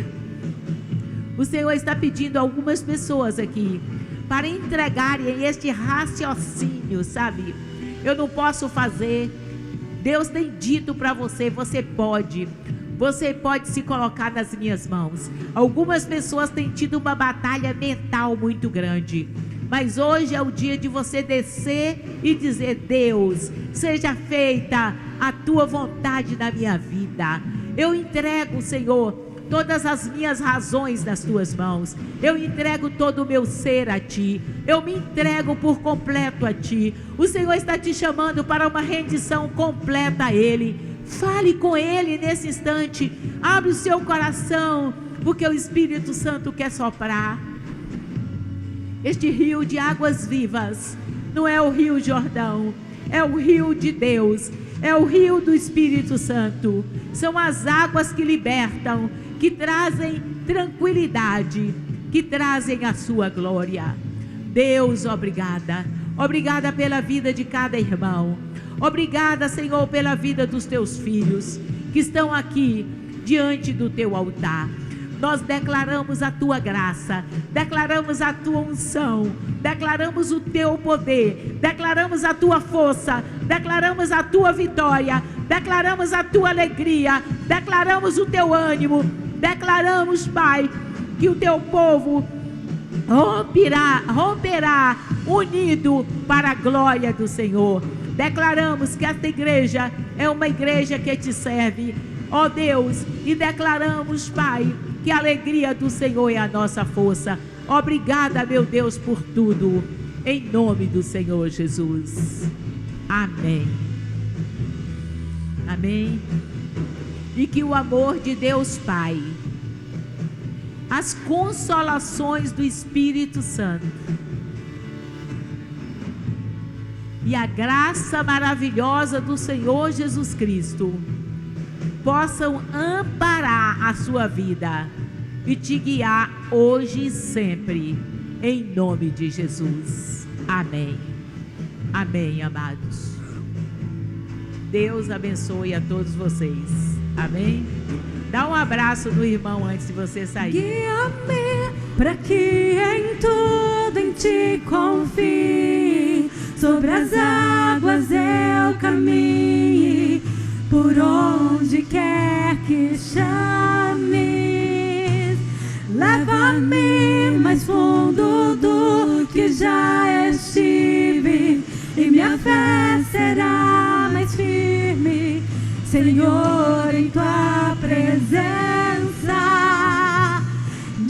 O Senhor está pedindo a algumas pessoas aqui para entregarem este raciocínio, sabe? Eu não posso fazer. Deus tem dito para você, você pode se colocar nas minhas mãos. Algumas pessoas têm tido uma batalha mental muito grande, mas hoje é o dia de você descer e dizer: Deus, seja feita a tua vontade na minha vida. Eu entrego, Senhor, todas as minhas razões nas tuas mãos. Eu entrego todo o meu ser a ti. Eu me entrego por completo a ti. O Senhor está te chamando para uma rendição completa a Ele. Fale com Ele nesse instante. Abre o seu coração, porque o Espírito Santo quer soprar. Este rio de águas vivas não é o Rio Jordão, é o rio de Deus, é o rio do Espírito Santo. São as águas que libertam, que trazem tranquilidade, que trazem a sua glória. Deus, obrigada. Obrigada pela vida de cada irmão. Obrigada, Senhor, pela vida dos teus filhos que estão aqui diante do teu altar. nós declaramos a tua graça, declaramos a tua unção, declaramos o teu poder, declaramos a tua força, declaramos a tua vitória, declaramos a tua alegria, declaramos o teu ânimo, declaramos, Pai, que o teu povo romperá unido para a glória do Senhor. Declaramos que esta igreja é uma igreja que te serve, ó Deus, e declaramos, Pai, que a alegria do Senhor é a nossa força. Obrigada, meu Deus, por tudo, em nome do Senhor Jesus. Amém. Amém. E que o amor de Deus Pai, as consolações do Espírito Santo e a graça maravilhosa do Senhor Jesus Cristo possam amparar a sua vida e te guiar hoje e sempre, em nome de Jesus. Amém. Amém, amados. Deus abençoe a todos vocês. Amém. Dá um abraço no irmão antes de você sair. Guia-me para que em tudo em ti confie, sobre as águas eu caminhe, por onde quer que chames. Leva-me mais fundo do que já estive, e minha fé será mais firme, Senhor, em tua presença.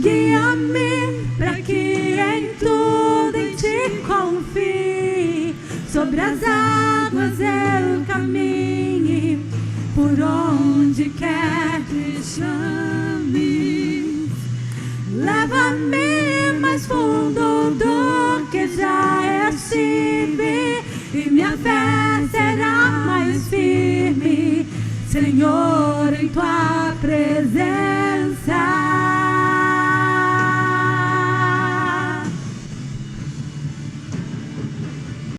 Guia-me para que em tudo em ti confie, sobre as águas eu caminhe, por onde quer que chames. Leva-me mais fundo do que já estive, e minha fé será mais firme, Senhor, em tua presença.